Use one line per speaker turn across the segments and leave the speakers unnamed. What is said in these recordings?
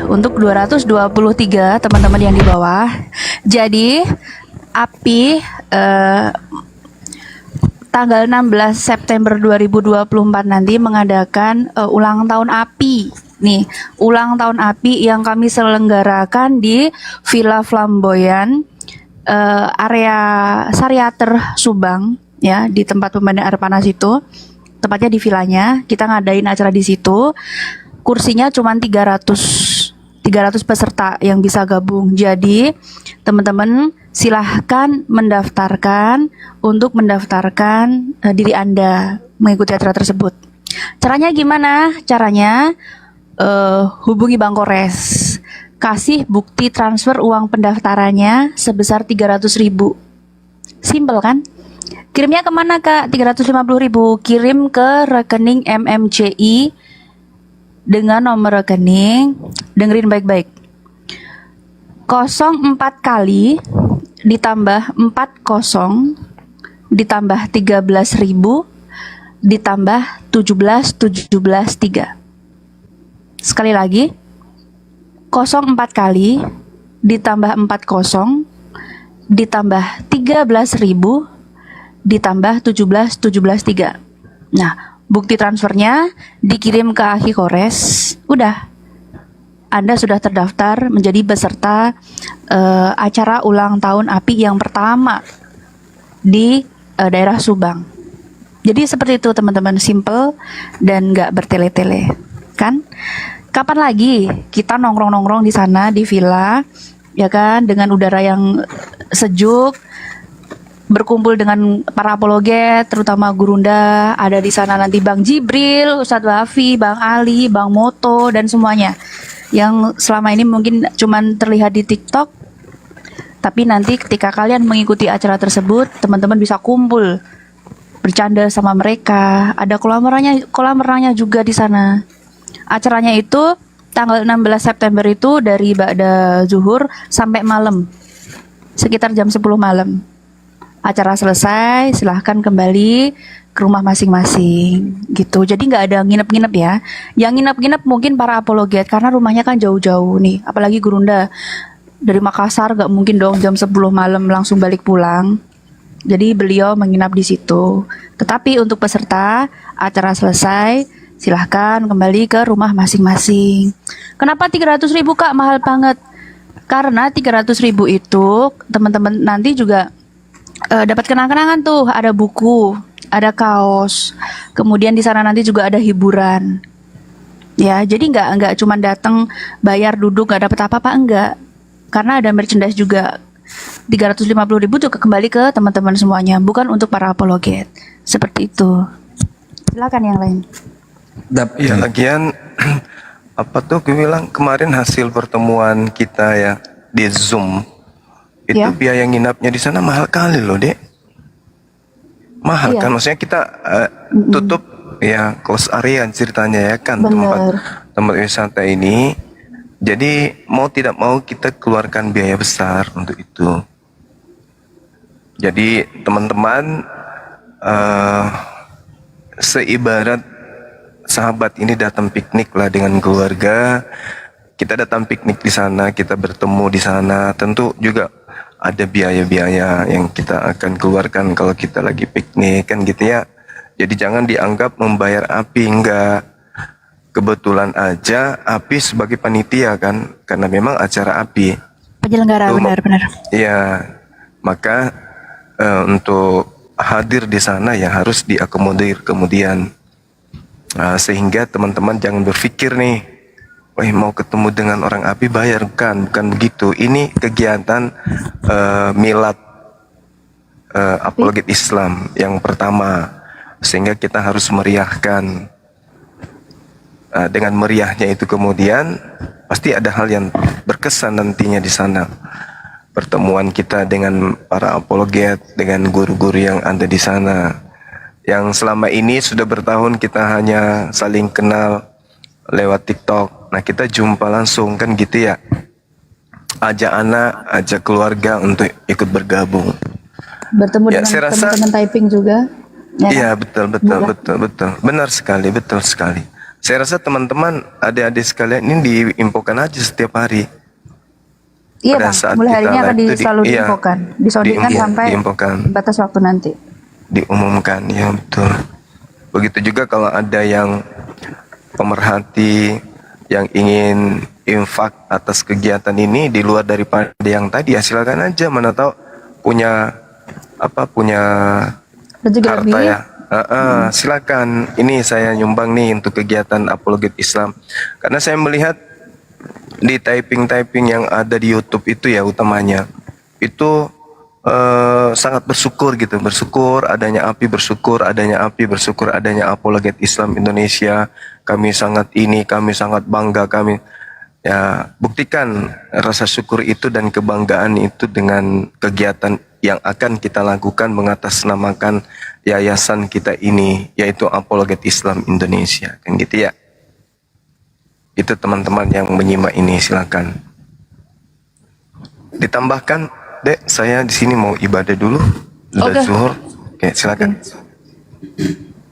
untuk 223 teman-teman yang di bawah. Jadi API tanggal 16 September 2024 nanti mengadakan ulang tahun API. Nih, ulang tahun API yang kami selenggarakan di Villa Flamboyan, area Sariater Subang, ya, di tempat pemandian air panas itu. Tepatnya di villanya, kita ngadain acara di situ. Kursinya cuma 300 peserta yang bisa gabung. Jadi, teman-teman silahkan mendaftarkan untuk mendaftarkan diri Anda mengikuti acara tersebut. Caranya gimana? Caranya hubungi Bank Kores. Kasih bukti transfer uang pendaftarannya sebesar 300.000. Simpel kan? Kirimnya kemana Kak? 350.000. Kirim ke rekening MMCI dengan nomor rekening, dengerin baik-baik, 04 kali ditambah 40 ditambah 13.000 ditambah 17.3. Sekali lagi, 04 kali ditambah 40 ditambah 13.000 ditambah 17.3. Nah, bukti transfernya dikirim ke Akhi Kores. Udah, Anda sudah terdaftar menjadi peserta acara ulang tahun API yang pertama di daerah Subang. Jadi seperti itu teman-teman, simple dan nggak bertele-tele, kan? Kapan lagi kita nongkrong-nongkrong di sana di villa, ya kan, dengan udara yang sejuk, berkumpul dengan para apologet, terutama Gurunda, ada di sana nanti Bang Jibril, Ustadz Wafi, Bang Ali, Bang Moto, dan semuanya yang selama ini mungkin cuman terlihat di TikTok, tapi nanti ketika kalian mengikuti acara tersebut, teman-teman bisa kumpul, bercanda sama mereka, ada kolam renangnya juga di sana. Acaranya itu tanggal 16 September itu dari ba'da zuhur sampai malam, sekitar jam 10 malam. Acara selesai, silahkan kembali ke rumah masing-masing gitu. Jadi nggak ada nginep-nginep ya. Yang nginep-nginep mungkin para apologet karena rumahnya kan jauh-jauh nih. Apalagi Gurunda dari Makassar, nggak mungkin dong jam 10 malam langsung balik pulang. Jadi beliau menginap di situ. Tetapi untuk peserta acara selesai, silahkan kembali ke rumah masing-masing. Kenapa 300.000 Kak? Mahal banget. Karena 300.000 itu teman-teman nanti juga dapat kenang-kenangan tuh, ada buku, ada kaos, kemudian di sana nanti juga ada hiburan, ya. Jadi nggak cuma datang bayar duduk nggak dapat apa-apa, enggak, karena ada merchandise juga. 350.000 juga kembali ke teman-teman semuanya, bukan untuk para apologet. Seperti itu. Silakan yang lain.
Ya, lagian apa tuh gue bilang kemarin hasil pertemuan kita ya di Zoom. Itu
Ya.
biaya nginapnya di sana mahal kali loh, Dek. Mahal
Iya.
kan, maksudnya kita tutup ya close area ceritanya ya kan,
Bener.
tempat wisata ini. Jadi mau tidak mau kita keluarkan biaya besar untuk itu. Jadi teman-teman seibarat sahabat ini datang piknik lah dengan keluarga. Kita datang piknik di sana, kita bertemu di sana, tentu juga ada biaya-biaya yang kita akan keluarkan kalau kita lagi piknik kan gitu ya. Jadi jangan dianggap membayar API, enggak. Kebetulan aja API sebagai panitia kan, karena memang acara API.
Penyelenggara, benar-benar.
Iya, maka untuk hadir di sana ya harus diakomodir kemudian. Sehingga teman-teman jangan berpikir nih, wah mau ketemu dengan orang API bayar, bukan begitu. Ini kegiatan milad apologet Islam yang pertama, sehingga kita harus meriahkan. Dengan meriahnya itu kemudian pasti ada hal yang berkesan nantinya di sana. Pertemuan kita dengan para apologet, dengan guru-guru yang ada di sana, yang selama ini sudah bertahun kita hanya saling kenal lewat TikTok. Nah kita jumpa langsung kan gitu ya. Ajak anak, ajak keluarga untuk ikut bergabung.
Bertemu
Ya,
dengan
saya rasa-
teman-teman typing juga. Ya,
Iya
kan?
betul. Benar sekali, betul sekali. Saya rasa teman-teman, adik-adik sekalian ini diinfokan aja setiap hari.
Iya
Pada
Bang,
saat
mulai hari
kita
ini akan
live itu
selalu
iya,
diinfokan, disodingkan sampai
diinfokan,
batas waktu nanti.
diumumkan, ya betul. Begitu juga kalau ada yang pemerhati yang ingin infak atas kegiatan ini di luar daripada yang tadi, ya silakan aja, mana tahu punya punya
Rezeki
harta
lebih.
ya. Silakan, ini saya nyumbang nih untuk kegiatan apologet Islam. Karena saya melihat di typing-typing yang ada di YouTube itu ya utamanya itu sangat bersyukur gitu, bersyukur adanya api, bersyukur adanya api, bersyukur adanya apologet Islam Indonesia. Kami sangat ini, kami sangat bangga, kami ya buktikan rasa syukur itu dan kebanggaan itu dengan kegiatan yang akan kita lakukan mengatasnamakan yayasan kita ini, yaitu Apologet Islam Indonesia, kan gitu ya. Itu teman-teman yang menyimak ini silakan. Ditambahkan, Dek, saya di sini mau ibadah dulu. Sudah
Oke.
zuhur. Oke, silakan.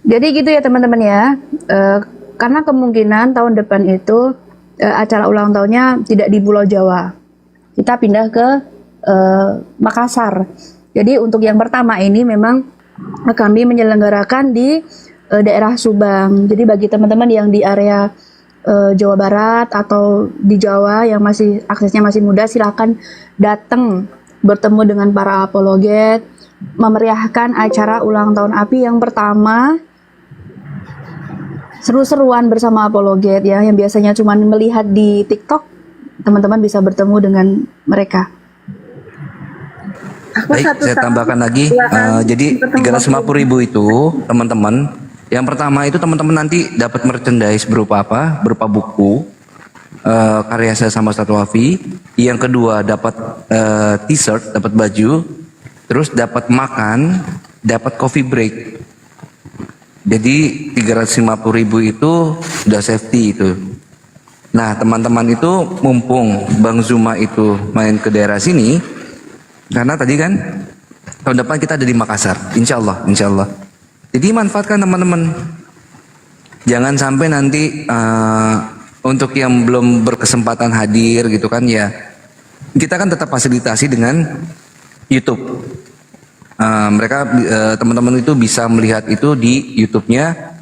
Jadi gitu ya teman-teman ya. Karena kemungkinan tahun depan itu acara ulang tahunnya tidak di Pulau Jawa. Kita pindah ke Makassar. Jadi untuk yang pertama ini memang kami menyelenggarakan di daerah Subang. Jadi bagi teman-teman yang di area Jawa Barat atau di Jawa yang masih aksesnya masih mudah, silakan datang bertemu dengan para apologet, memeriahkan acara ulang tahun API yang pertama. Seru-seruan bersama apologet ya, yang biasanya cuma melihat di TikTok, teman-teman bisa bertemu dengan mereka.
Baik, saya tambahkan lagi. Jadi 350.000 itu teman-teman. Yang pertama itu teman-teman nanti dapat merchandise berupa apa? Berupa buku karya saya sama Ustadz Wafi. Yang kedua dapat t-shirt, dapat baju. Terus dapat makan, dapat coffee break. Jadi 350.000 itu sudah safety itu. Nah teman-teman itu mumpung Bang Zuma itu main ke daerah sini, karena tadi kan tahun depan kita ada di Makassar, insya Allah. Jadi manfaatkan teman-teman. Jangan sampai nanti untuk yang belum berkesempatan hadir gitu kan ya, kita kan tetap fasilitasi dengan YouTube. Mereka teman-teman itu bisa melihat itu di YouTube-nya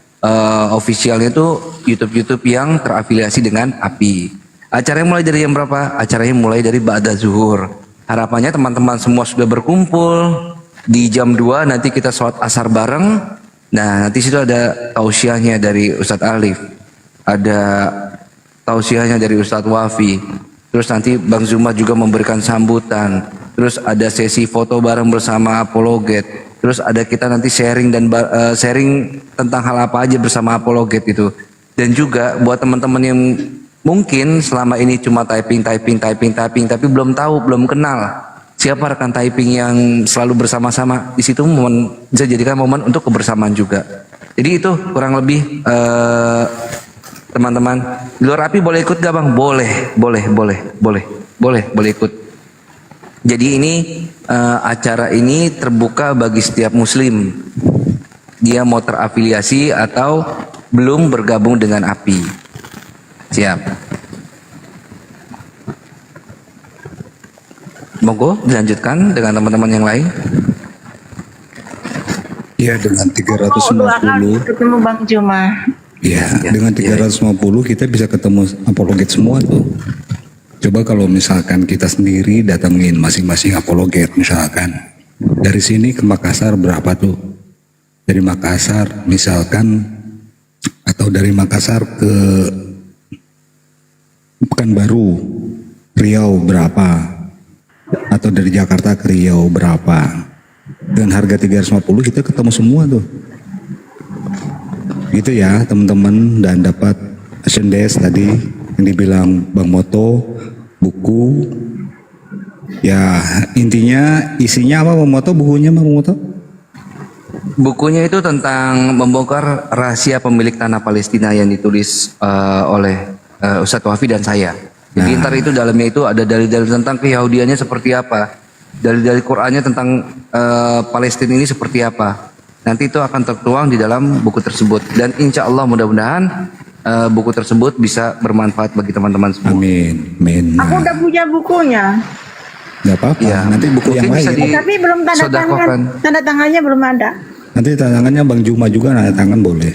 officialnya itu YouTube yang terafiliasi dengan API. Acaranya mulai dari jam berapa? Acaranya mulai dari ba'da zuhur. Harapannya teman-teman semua sudah berkumpul di jam 2 nanti kita sholat asar bareng. Nah nanti situ ada tausiahnya dari Ustadz Alif, ada tausiahnya dari Ustadz Wafi. Terus nanti Bang Zuma juga memberikan sambutan. Terus ada sesi foto bareng bersama apologet. Terus ada kita nanti sharing dan sharing tentang hal apa aja bersama apologet itu. Dan juga buat teman-teman yang mungkin selama ini cuma typing tapi belum tahu, belum kenal siapa rekan typing yang selalu bersama-sama. Di situ momen bisa jadikan momen untuk kebersamaan juga. Jadi itu kurang lebih teman-teman. Di luar API boleh ikut gak Bang? Boleh ikut. Jadi ini acara ini terbuka bagi setiap muslim. Dia mau terafiliasi atau belum bergabung dengan API. Siap. Monggo dilanjutkan dengan teman-teman yang lain.
Ya, dengan 350
ketemu Bang Juma.
ya, dengan 350 kita bisa ketemu apologet semua tuh. Coba kalau misalkan kita sendiri datengin masing-masing apologet misalkan dari sini ke Makassar berapa tuh? Dari Makassar misalkan, atau dari Makassar ke Pekanbaru, Riau berapa? Atau dari Jakarta ke Riau berapa? Dengan harga 350 kita ketemu semua tuh. Gitu ya teman-teman, dan dapat merchandise tadi yang dibilang Bang Moto, buku. Ya intinya isinya apa Bang Moto, bukunya Bang Moto?
Bukunya itu tentang membongkar rahasia pemilik tanah Palestina yang ditulis oleh Ustadz Wafi dan saya. Jadi ntar itu dalamnya itu ada dalil-dalil tentang keyahudiannya seperti apa, dalil-dalil Qur'annya tentang Palestina ini seperti apa. Nanti itu akan tertuang di dalam buku tersebut. Dan insya Allah mudah-mudahan buku tersebut bisa bermanfaat bagi teman-teman semua.
Amin. Amin.
Aku udah punya bukunya.
Nggak apa-apa.
Iya.
Nanti buku yang
Mungkin bisa
lain.
Tapi belum tanda tangan.
disodakokan.
Tanda tangannya belum ada.
Nanti tangannya Bang Juma juga tanda tangan boleh.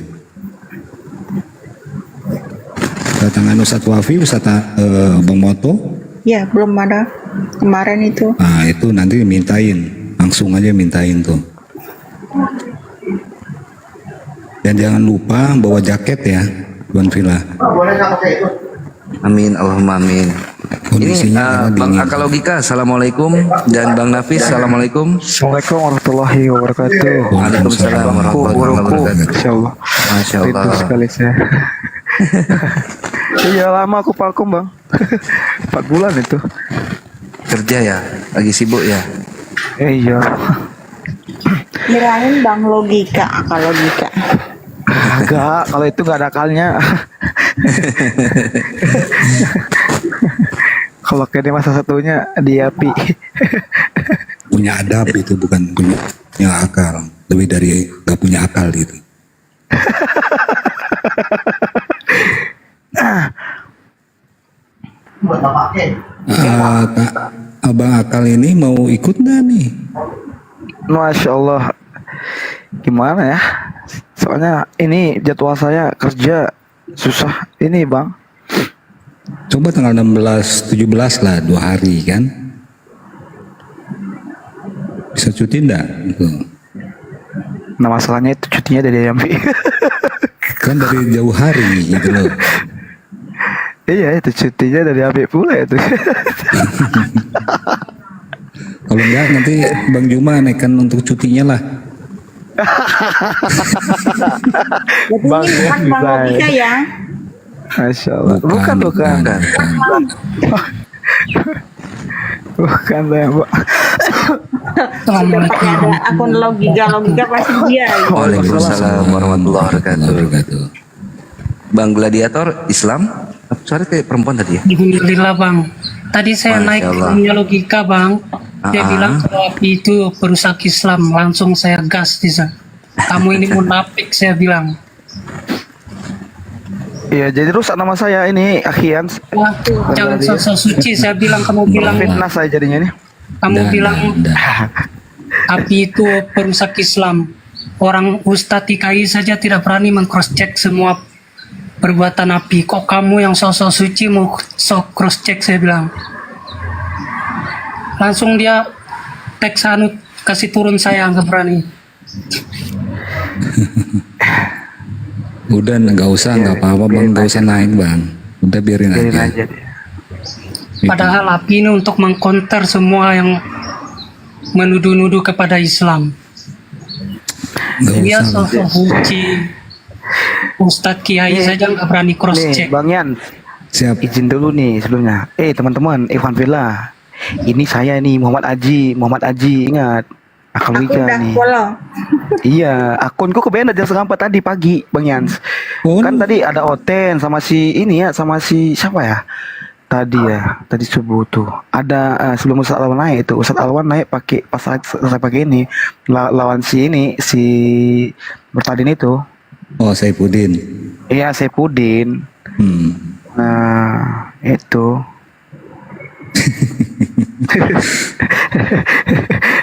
Tanda tangan Ustadz Wafi, Ustadz Bang Moto.
Ya, belum ada. Kemarin itu.
Nah itu nanti mintain, langsung aja mintain tuh. Dan jangan lupa bawa jaket ya, Tuan Villa.
Amin, Allahumma amin.
Kondisinya
Ini Bang
dingin.
Akalogika, assalamualaikum, dan Bang Nafis, assalamualaikum.
Assalamualaikum warahmatullahi wabarakatuh.
Waalaikumsalam warahmatullahi
Burungku,
wabarakatuh.
Insya Allah.
Masya
Rindu
Allah.
sekali saya. Iya lama aku vakum bang. 4 bulan itu.
Kerja ya, lagi sibuk ya.
Iya.
Kirain Bang Logika, akal logika.
Enggak, kalau itu nggak ada akalnya. Kalau kayaknya masa satunya di api.
Punya adab itu bukan punya akal. Lebih dari nggak punya akal itu. Kak, Abang Akal ini mau ikut nggak nih?
Masya Allah. Gimana ya? Soalnya ini jadwal saya kerja susah ini bang.
Coba tanggal 16, 17 lah, 2 hari kan? Bisa cuti enggak?
Nah masalahnya itu cutinya dari Yampi.
Kan dari jauh hari gitu loh.
Iya itu cutinya dari Abi pula itu.
Kalau enggak nanti Bang Juma naikkan untuk cutinya lah.
Jadi
Bang,
ini bukan
ya,
Bang
bisa.
Logika ya.
Masya Allah. Bukan.
Bukan.
Bukan saya mbak.
Sudah pakai ada akun logika pasti dia.
Waalaikumsalam warahmatullahi wabarakatuh.
Wabarakatuh.
Bang Gladiator Islam, suara kayak perempuan tadi ya?
Alhamdulillah bang. Tadi saya
Masya
naik
Allah.
punya logika bang. Dia
Ah.
bilang kalau api itu perusak Islam. Langsung saya gas di sana. Kamu ini munafik saya bilang.
Iya jadi rusak nama saya ini Akhian.
Wah, jangan sosok suci saya bilang. Kamu bilang
Fitnah saya jadinya nih.
kamu bilang
Dah.
api itu perusak Islam. Orang Ustadz TKI saja tidak berani meng-cross check semua perbuatan api. Kok kamu yang sosok suci mau sok cross check saya bilang. Langsung dia teks anu kasih turun saya nggak berani.
Udah nggak usah, nggak apa-apa Bang, nggak usah naik Bang. Udah biarin
Biarin
aja.
aja.
Padahal api ini untuk mengkonter semua yang menuduh-nuduh kepada Islam.
Nggak
Dia
usah. Bang.
sosok suci. Ustadz Kiai saja nggak berani cross
Nih
check.
Bang Yan,
Siap.
izin dulu nih sebelumnya. Teman-teman, Ivan Villa. Ini saya nih Muhammad Aji, ingat. Akal
Aku
Logika
udah
nih.
follow.
Iya, akunku kebenar jam 3:30 tadi pagi, Bang Yans.
Oh.
Kan tadi ada Oten sama si ini ya, sama si siapa ya? Tadi subuh tuh. Ada sebelum Ustadz Alwan naik itu, Ustadz Alwan naik pakai pas saya pakai ini lawan si ini si Bertadin itu.
Oh, Saipudin.
Iya, Saipudin. Nah, itu.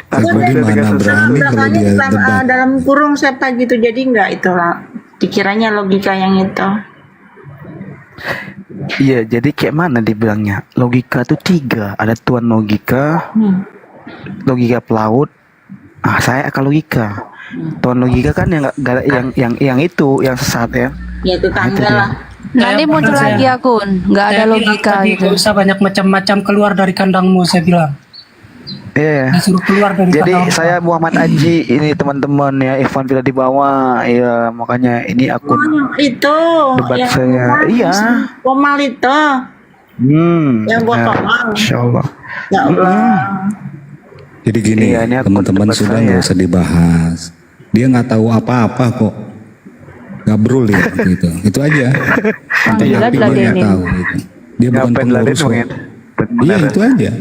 Saipudin mana berani kalau dia debat.
Dalam kurung siapa gitu, jadi nggak itu lah. Dikiranya logika yang itu.
Iya, jadi kayak mana dibilangnya? Logika tuh 3. Ada Tuan Logika, logika pelaut. Saya akal logika. Tuan Logika kan yang itu, yang sesat ya.
Ya itu tangga
dia.
lah.
Nanti muncul
Saya-
lagi akun, nggak ada
Saya bilang
logika
tadi,
gitu.
"Nggak usah banyak macam-macam, keluar dari kandangmu," saya bilang.
Iya.
Disuruh keluar dari
Jadi
kandang.
saya Muhammad Aji ini teman-teman ya, Ivan Villa di bawah. Iya, makanya ini akun.
Itu
Debat
yang
saya. Iya.
Komal itu. Yang buat
ya,
Komal.
Insya Allah.
Ya Allah.
Jadi gini,
Iya, ini akun
teman-teman
debat
sudah
saya.
nggak usah dibahas. Dia nggak tahu apa-apa kok. Gabrul ya gitu. Itu aja. Tentang
Gila,
api dia nggak
diladenin.
tahu. Gitu. Dia bukan
Ngapain laden
pengurus kok.
mungkin?
Iya itu aja.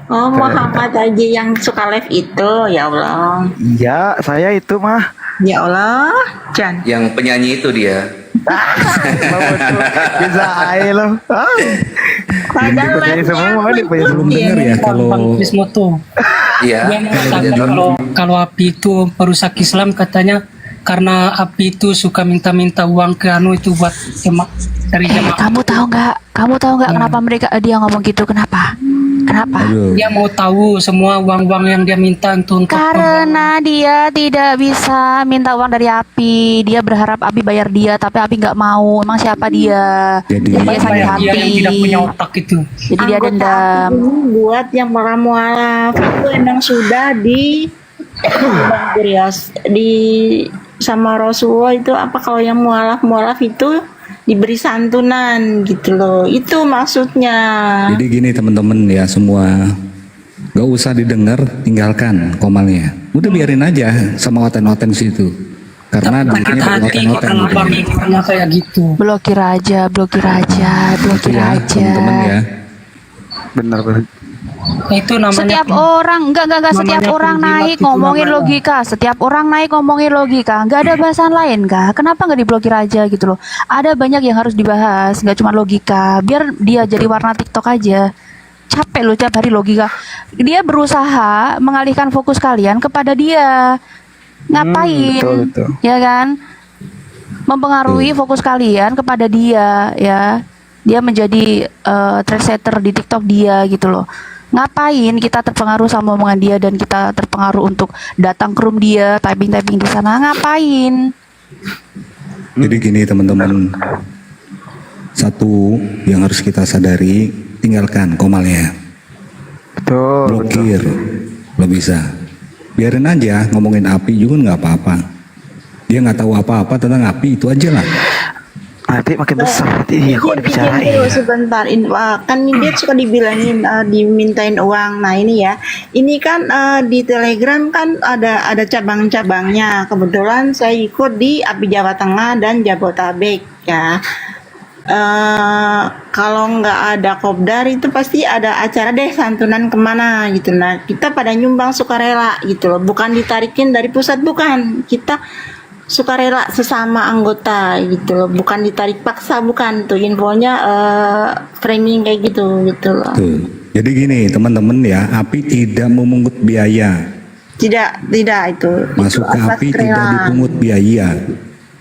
Oh, Muhammad aja yang suka live itu, ya Allah.
Iya, saya itu mah.
Ya Allah, Jan.
Yang penyanyi itu dia.
Bisa aja loh.
Padahal
Dipercaya semua,
lapnya
dipercaya
itu
Belum
dia
dengar ya
Bang
kalau
Bismoto.
Iya.
Dia mengatakan kalau api itu perusak Islam, katanya karena api itu suka minta-minta uang ke anu itu buat dari jemaah.
Kamu tahu nggak? Kamu tahu nggak kenapa dia ngomong gitu? Kenapa? Kenapa?
aduh,
Dia mau tahu semua uang-uang yang dia minta untuk
Karena dia tidak bisa minta uang dari Api. Dia berharap Api bayar dia, tapi Api nggak mau. Emang siapa dia?
Jadi-
Dia sakit
bayar
hati.
dia yang tidak punya otak itu.
Jadi dia
anggota
dendam.
ini buat yang para mualaf itu emang sudah di di sama Rasulullah itu apa, kalau yang mualaf itu diberi santunan gitu loh, itu maksudnya.
jadi gini teman-teman ya semua, gak usah didengar, tinggalkan komalnya. Udah biarin aja sama oten-oten situ. Karena
Sakit
dirinya
hati
oten-oten
karena
gitu.
Bang Iqbalnya kayak gitu.
Blokir aja, blokir aja,
Gitu
blokir
ya
aja.
teman-teman ya.
Benar benar.
Itu namanya
Setiap orang, enggak, setiap
namanya
orang
penjilat
naik
itu
ngomongin
namanya.
logika, setiap orang naik ngomongin logika, enggak ada bahasan lain kah? Kenapa nggak diblokir aja gitu loh? Ada banyak yang harus dibahas, nggak cuma logika, biar dia jadi warna TikTok aja. Capek loh tiap hari logika. Dia berusaha mengalihkan fokus kalian kepada dia. Ngapain?
betul.
Ya kan? Mempengaruhi fokus kalian kepada dia, ya. Dia menjadi trendsetter di TikTok dia gitu loh. Ngapain kita terpengaruh sama omongan dia dan kita terpengaruh untuk datang ke room dia, typing di sana? Ngapain?
Jadi gini teman-teman, satu yang harus kita sadari, tinggalkan komalnya,
Betul.
blokir, lo bisa. Biarin aja ngomongin api juga nggak apa-apa. Dia nggak tahu apa-apa tentang api, itu aja lah.
Nanti makin besar nanti dia kok
Dulu
dibicarain.
sebentar, kan dia suka dibilangin dimintain uang. Nah ini ya, ini kan di Telegram kan ada cabang-cabangnya. Kebetulan saya ikut di API Jawa Tengah dan Jabotabek ya. Kalau nggak ada kopdar itu pasti ada acara deh santunan kemana gitu. Nah kita pada nyumbang sukarela gitu loh, bukan ditarikin dari pusat, bukan, kita sukarela sesama anggota gitu loh, bukan ditarik paksa, bukan tuh infonya framing kayak gitu loh.
Tuh. Jadi gini teman-teman ya, api tidak memungut biaya.
Tidak itu
Masuk ke
atas
api tidak
kerelaan.
dipungut biaya.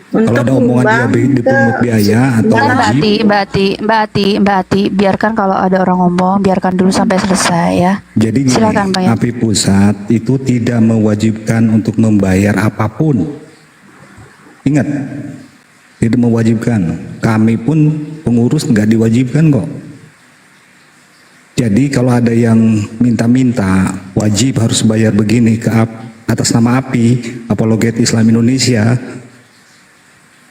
Kalau ada omongan dia
nyumbang
dipungut
ke-
biaya atau
Mbak
wajib,
Ati, biarkan kalau ada orang ngomong, biarkan dulu sampai selesai ya.
jadi gini,
Silakan, Bang, ya.
api pusat itu tidak mewajibkan untuk membayar apapun. Ingat, tidak mewajibkan. Kami pun pengurus nggak diwajibkan kok. Jadi kalau ada yang minta-minta wajib harus bayar begini ke atas nama API, Apologet Islam Indonesia.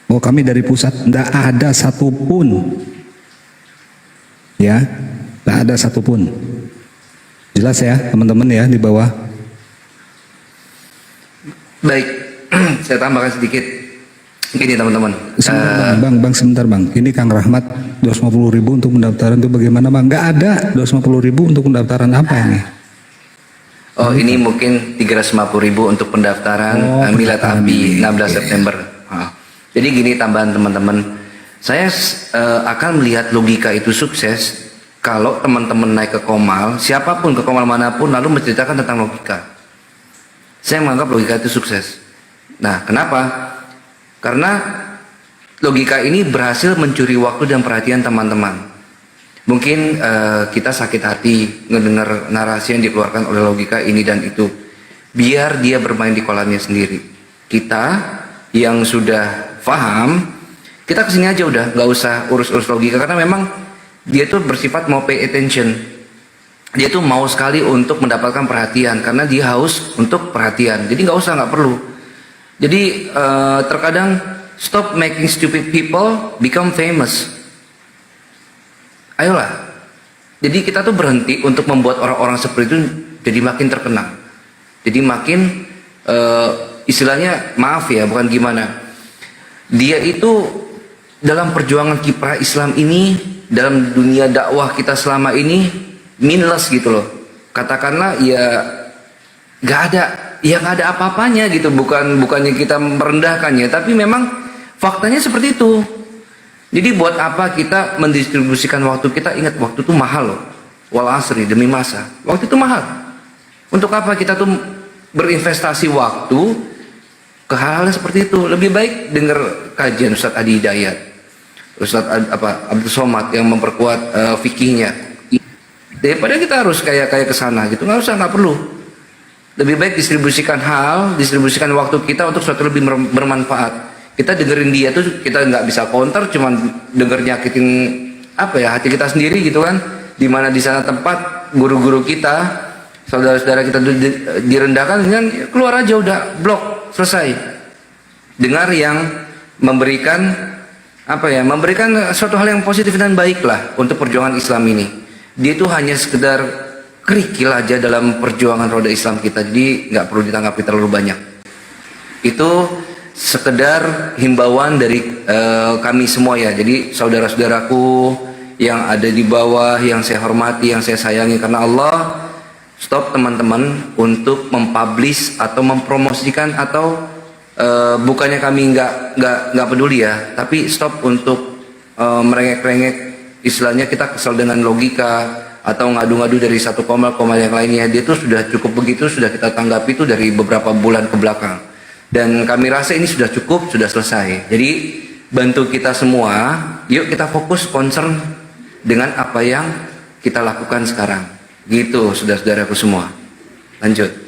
Oh kami dari pusat, nggak ada satupun. Ya, nggak ada satupun. Jelas ya teman-teman ya di bawah.
Baik, saya tambahkan sedikit. Gini teman-teman.
Sebentar, bang, sebentar bang. Ini Kang Rahmat 250.000 untuk pendaftaran itu bagaimana bang? Nggak ada 250.000 untuk pendaftaran apa ini?
Oh ini mungkin 350.000 untuk pendaftaran Milad
pendaftaran
API
ini.
16 September. Jadi gini tambahan teman-teman, saya akan melihat logika itu sukses kalau teman-teman naik ke Komal, siapapun ke Komal manapun lalu menceritakan tentang logika. Saya menganggap logika itu sukses. Nah kenapa? Karena logika ini berhasil mencuri waktu dan perhatian teman-teman. Mungkin kita sakit hati ngedengar narasi yang dikeluarkan oleh logika ini dan itu. Biar dia bermain di kolamnya sendiri. Kita yang sudah paham, kita kesini aja udah, nggak usah urus-urus logika. Karena memang dia tuh bersifat mau pay attention. Dia tuh mau sekali untuk mendapatkan perhatian. Karena dia haus untuk perhatian. Jadi nggak usah, nggak perlu. Jadi terkadang stop making stupid people become famous. Ayolah. Jadi kita tuh berhenti untuk membuat orang-orang seperti itu jadi makin terkenal. Jadi makin istilahnya maaf ya, bukan gimana. Dia itu dalam perjuangan kiprah Islam ini, dalam dunia dakwah kita selama ini meaningless gitu loh. Katakanlah ya nggak ada apa-apanya gitu. Bukannya kita merendahkannya, tapi memang faktanya seperti itu. Jadi buat apa kita mendistribusikan waktu kita? Ingat, waktu itu mahal loh. Wal asri, demi masa. Waktu itu mahal. Untuk apa kita tuh berinvestasi waktu ke hal-hal yang seperti itu? Lebih baik dengar kajian Ustadz Adi Hidayat, Ustadz Abdul Somad yang memperkuat fikihnya. Daripada kita harus kayak ke sana gitu. Nggak usah, nggak perlu. Lebih baik distribusikan waktu kita untuk sesuatu lebih bermanfaat. Kita dengerin dia tuh, kita nggak bisa counter, cuman denger nyakitin hati kita sendiri gitu kan. Dimana di sana tempat guru-guru kita, saudara-saudara kita direndahkan, dengan keluar aja udah, blok, selesai. Dengar yang memberikan memberikan suatu hal yang positif dan baik lah untuk perjuangan Islam ini. Dia itu hanya sekedar kerikil aja dalam perjuangan roda Islam kita, jadi nggak perlu ditanggapi terlalu banyak. Itu sekedar himbauan dari kami semua ya. Jadi saudara-saudaraku yang ada di bawah, yang saya hormati, yang saya sayangi karena Allah, stop teman-teman untuk mempublish atau mempromosikan atau bukannya kami nggak peduli ya, tapi stop untuk merengek-rengek, istilahnya kita kesal dengan logika atau ngadu-ngadu dari satu koma yang lainnya. Dia itu sudah cukup begitu, sudah kita tanggapi itu dari beberapa bulan ke belakang. Dan kami rasa ini sudah cukup, sudah selesai. Jadi bantu kita semua, yuk kita fokus concern dengan apa yang kita lakukan sekarang. Gitu, saudara-saudaraku semua. Lanjut.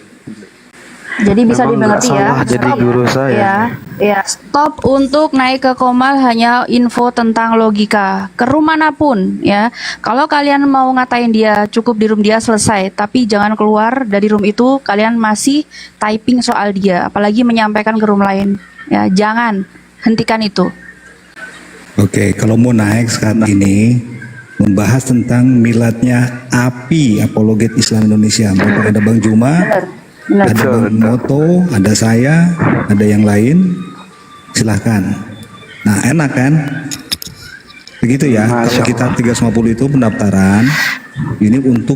Jadi bisa
Memang nggak
dimengerti ya.
salah jadi guru saya.
Ya, stop untuk naik ke Komal hanya info tentang logika. Ke room manapun ya. Kalau kalian mau ngatain dia, cukup di room dia selesai. Tapi jangan keluar dari room itu kalian masih typing soal dia, apalagi menyampaikan ke room lain. Ya, jangan, hentikan itu.
Oke, kalau mau naik sekarang ini membahas tentang miladnya API Apologet Islam Indonesia. Bapak ada Bang Juma, ada Bang Moto, ada saya, ada yang lain. Silahkan. Nah, enak kan? Begitu ya. Kalau kita 350 itu pendaftaran, ini untuk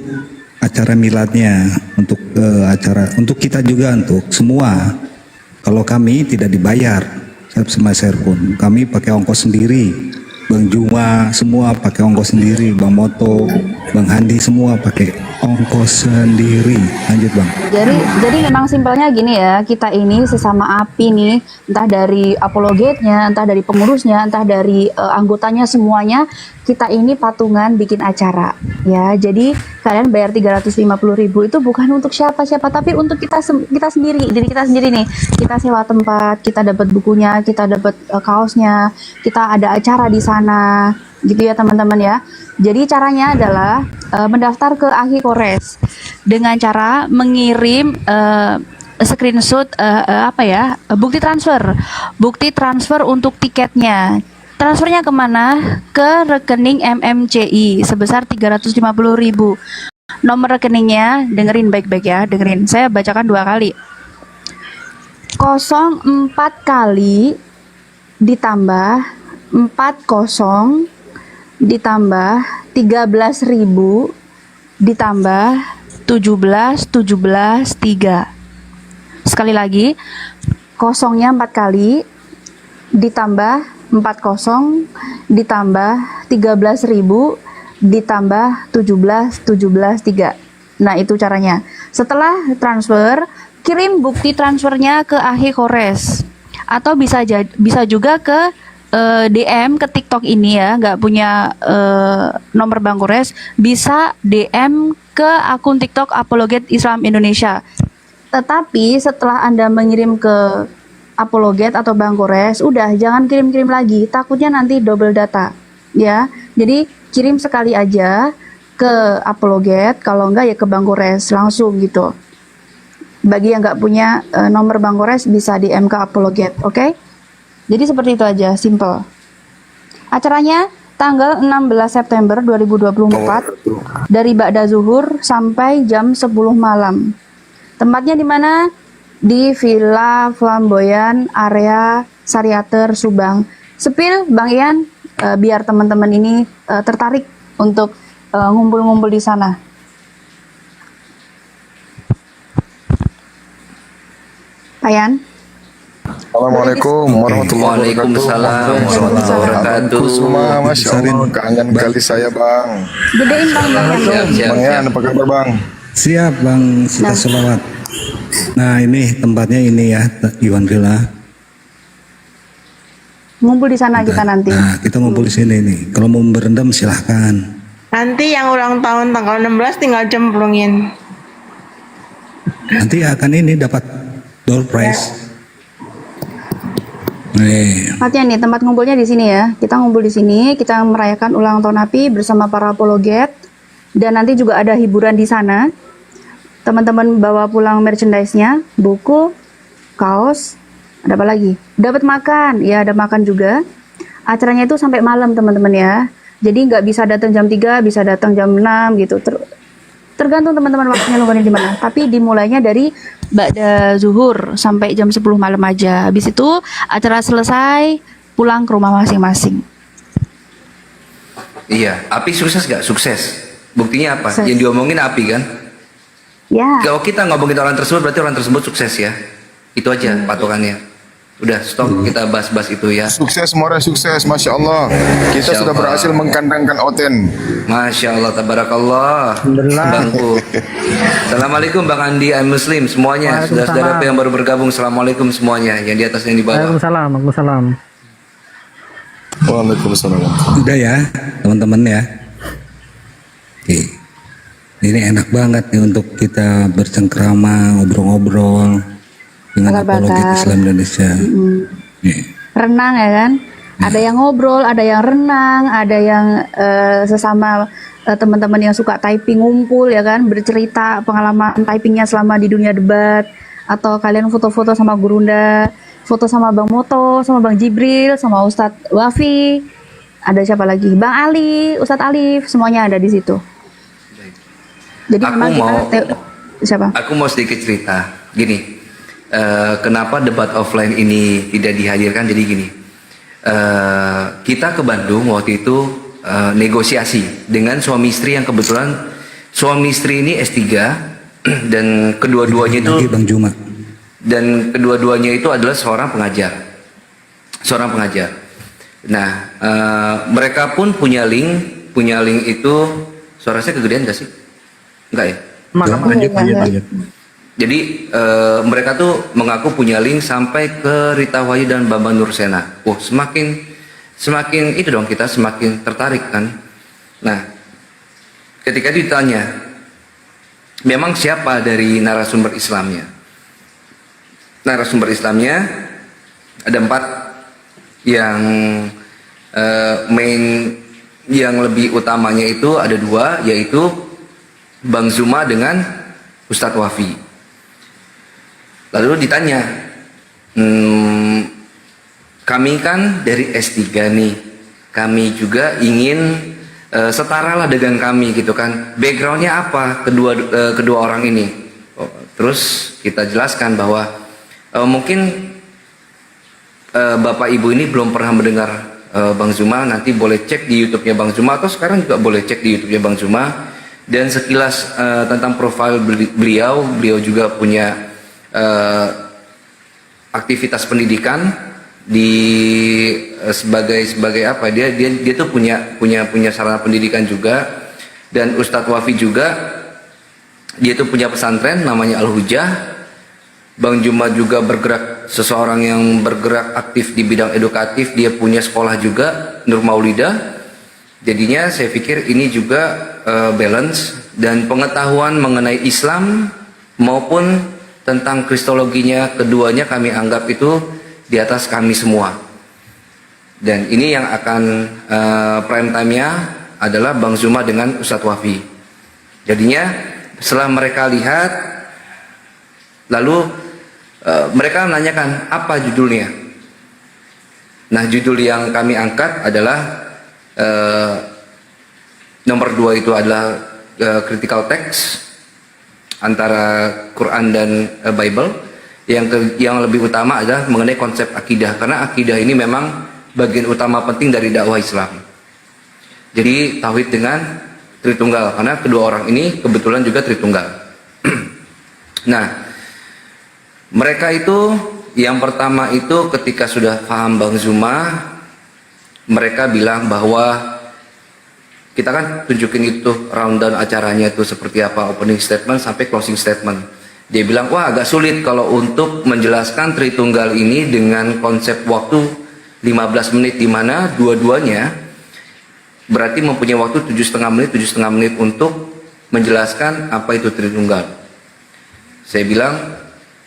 acara miladnya, untuk acara, untuk kita juga, untuk semua. Kalau kami tidak dibayar, sama pun kami pakai ongkos sendiri. Bang Juma semua pakai ongkos sendiri, Bang Moto, Bang Handi semua pakai ongkos sendiri. Lanjut Bang.
Jadi memang simpelnya gini ya, kita ini sesama API nih, entah dari apologetnya, entah dari pengurusnya, entah dari anggotanya, semuanya kita ini patungan bikin acara ya. Jadi kalian bayar 350.000 itu bukan untuk siapa-siapa, tapi untuk kita sendiri, diri kita sendiri nih. Kita sewa tempat, kita dapat bukunya, kita dapat kaosnya, kita ada acara di sana gitu ya teman-teman ya. Jadi caranya adalah mendaftar ke AHI Kores dengan cara mengirim screenshot bukti transfer untuk tiketnya. Transfernya kemana? Ke rekening MMCI sebesar 350.000. Nomor rekeningnya, dengerin baik-baik ya, dengerin. Saya bacakan 2 kali. 04 kali ditambah 40 ditambah 13.000 ditambah 3. Sekali lagi, kosongnya 4 kali ditambah 40 ditambah 13.000 ditambah 3. Nah, itu caranya. Setelah transfer, kirim bukti transfernya ke AHI Kores atau bisa juga ke DM ke TikTok ini ya, nggak punya nomor Bang Kores, bisa DM ke akun TikTok Apologet Islam Indonesia. Tetapi setelah Anda mengirim ke Apologet atau Bang Kores, udah jangan kirim-kirim lagi, takutnya nanti double data ya. Jadi kirim sekali aja ke Apologet, kalau enggak ya ke Bang Kores langsung gitu. Bagi yang nggak punya nomor Bang Kores bisa DM ke Apologet, oke? Jadi seperti itu aja, simple. Acaranya tanggal 16 September 2024 dari Ba'da Zuhur sampai jam 10 malam. Tempatnya di mana? Di Villa Flamboyan area Sariater Subang. Sepil Bang Ian, biar teman-teman ini tertarik untuk ngumpul-ngumpul di sana. Pak Ian?
Assalamualaikum warahmatullahi wabarakatuh.
Waalaikumsalam warahmatullahi wabarakatuh.
Kusuma, Masya Allah, kangen kali saya bang.
Gedein bang Yan.
Siap,
Bang Yan, apa kabar bang?
Siap Bang Sita Solawat. Nah ini tempatnya ini ya, Iwan Villa.
Ngumpul di sana kita nanti.
Nah kita ngumpul di sini nih. Kalau mau berendam silahkan.
Nanti yang ulang tahun tanggal 16 tinggal cemplungin.
Nanti akan ini dapat door prize. Nih,
Tempatnya nih, tempat ngumpulnya di sini ya. Kita ngumpul di sini, kita merayakan ulang tahun API bersama para apologet. Dan nanti juga ada hiburan di sana. Teman-teman bawa pulang merchandise-nya, buku, kaos, ada apa lagi? Dapat makan, ya ada makan juga. Acaranya itu sampai malam teman-teman ya. Jadi nggak bisa datang jam 3, bisa datang jam 6 gitu. Tergantung teman-teman waktunya luangnya di mana. Tapi dimulainya dari ba'da zuhur sampai jam 10 malam aja. Habis itu acara selesai, pulang ke rumah masing-masing.
Iya, Api sukses gak? Sukses. Buktinya apa?
Sukses.
Yang diomongin Api kan?
Ya,
Kalau kita ngomongin orang tersebut berarti orang tersebut sukses ya. Itu aja patokannya. Udah stop kita bahas-bahas itu ya.
Sukses, Mora sukses, Masya Allah. Kita
Masya
sudah
Allah.
berhasil mengkandangkan Oten.
Masya Allah, tabarakallah. Bangku. Assalamualaikum Bang Andi, I'm Muslim semuanya. Saudara-saudara yang baru bergabung, assalamualaikum semuanya. Yang di atas yang di bawah.
Waalaikumsalam.
Waalaikumsalam.
udah ya teman-teman ya. Oke. Ini enak banget nih untuk kita bercengkrama, ngobrol-ngobrol dengan
Bakar-bakar.
apologet Islam Indonesia. Nih.
renang ya kan. Ada yang ngobrol, ada yang renang, ada yang sesama teman-teman yang suka typing ngumpul ya kan, bercerita pengalaman typingnya selama di dunia debat, atau kalian foto-foto sama Gurunda, foto sama Bang Moto, sama Bang Jibril, sama Ustadz Wafi, ada siapa lagi, Bang Ali, Ustadz Alif, semuanya ada di situ. Jadi
Aku
memang
mau-
siapa?
Aku mau sedikit cerita. Gini, kenapa debat offline ini tidak dihadirkan? Jadi gini, kita ke Bandung waktu itu negosiasi dengan suami istri yang kebetulan suami istri ini S3 dan kedua-duanya itu
Lagi Bang Juma.
dan kedua-duanya itu adalah seorang pengajar. Nah, mereka pun punya link itu suara saya kegedean gak sih? Enggak ya?
Lanjut.
Jadi mereka tuh mengaku punya link sampai ke Rita Wahyu dan Bambang Nursena. Semakin itu dong kita semakin tertarik kan. Nah, ketika ditanya, memang siapa dari narasumber Islamnya? Narasumber Islamnya ada 4 yang main, yang lebih utamanya itu ada 2, yaitu Bang Zuma dengan Ustadz Wafi. Lalu ditanya, kami kan dari S3 nih, kami juga ingin setara lah dengan kami gitu kan. Backgroundnya apa kedua orang ini? Terus kita jelaskan bahwa mungkin Bapak Ibu ini belum pernah mendengar Bang Zuma. Nanti boleh cek di YouTube-nya Bang Zuma, atau sekarang juga boleh cek di YouTube-nya Bang Zuma. Dan sekilas tentang profil beliau juga punya aktivitas pendidikan di sebagai apa, dia tuh punya sarana pendidikan juga. Dan Ustadz Wafi juga, dia tuh punya pesantren namanya Al-Hujah. Bang Juma juga seseorang yang bergerak aktif di bidang edukatif, dia punya sekolah juga, Nur Maulida. Jadinya saya pikir ini juga balance, dan pengetahuan mengenai Islam maupun tentang kristologinya keduanya kami anggap itu di atas kami semua. Dan ini yang akan prime time-nya adalah Bang Zuma dengan Ustadz Wafi. Jadinya setelah mereka lihat, lalu mereka menanyakan apa judulnya. Nah, judul yang kami angkat adalah nomor 2 itu adalah critical text antara Quran dan Bible. Yang lebih utama adalah mengenai konsep akidah, karena akidah ini memang bagian utama penting dari dakwah Islam. Jadi tauhid dengan Tritunggal, karena kedua orang ini kebetulan juga Tritunggal. Nah, mereka itu yang pertama itu ketika sudah paham Bang Zuma, mereka bilang bahwa kita kan tunjukin itu rundown acaranya itu seperti apa, opening statement sampai closing statement. Dia bilang, wah agak sulit kalau untuk menjelaskan Tritunggal ini dengan konsep waktu 15 menit, di mana dua-duanya berarti mempunyai waktu 7,5 menit untuk menjelaskan apa itu Tritunggal. Saya bilang,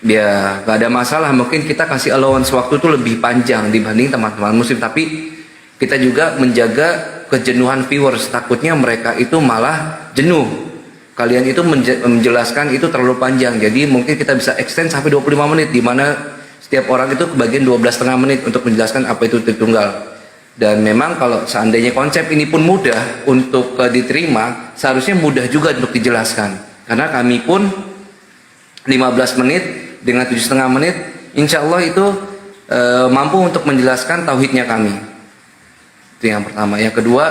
ya gak ada masalah, mungkin kita kasih allowance waktu itu lebih panjang dibanding teman-teman muslim, tapi kita juga menjaga kejenuhan viewers, takutnya mereka itu malah jenuh. Kalian itu menjelaskan itu terlalu panjang, jadi mungkin kita bisa extend sampai 25 menit, di mana setiap orang itu kebagian 12,5 menit untuk menjelaskan apa itu Tritunggal. Dan memang kalau seandainya konsep ini pun mudah untuk diterima, seharusnya mudah juga untuk dijelaskan. Karena kami pun 15 menit dengan 7,5 menit, insya Allah itu mampu untuk menjelaskan tauhidnya kami. Itu yang pertama. Yang kedua,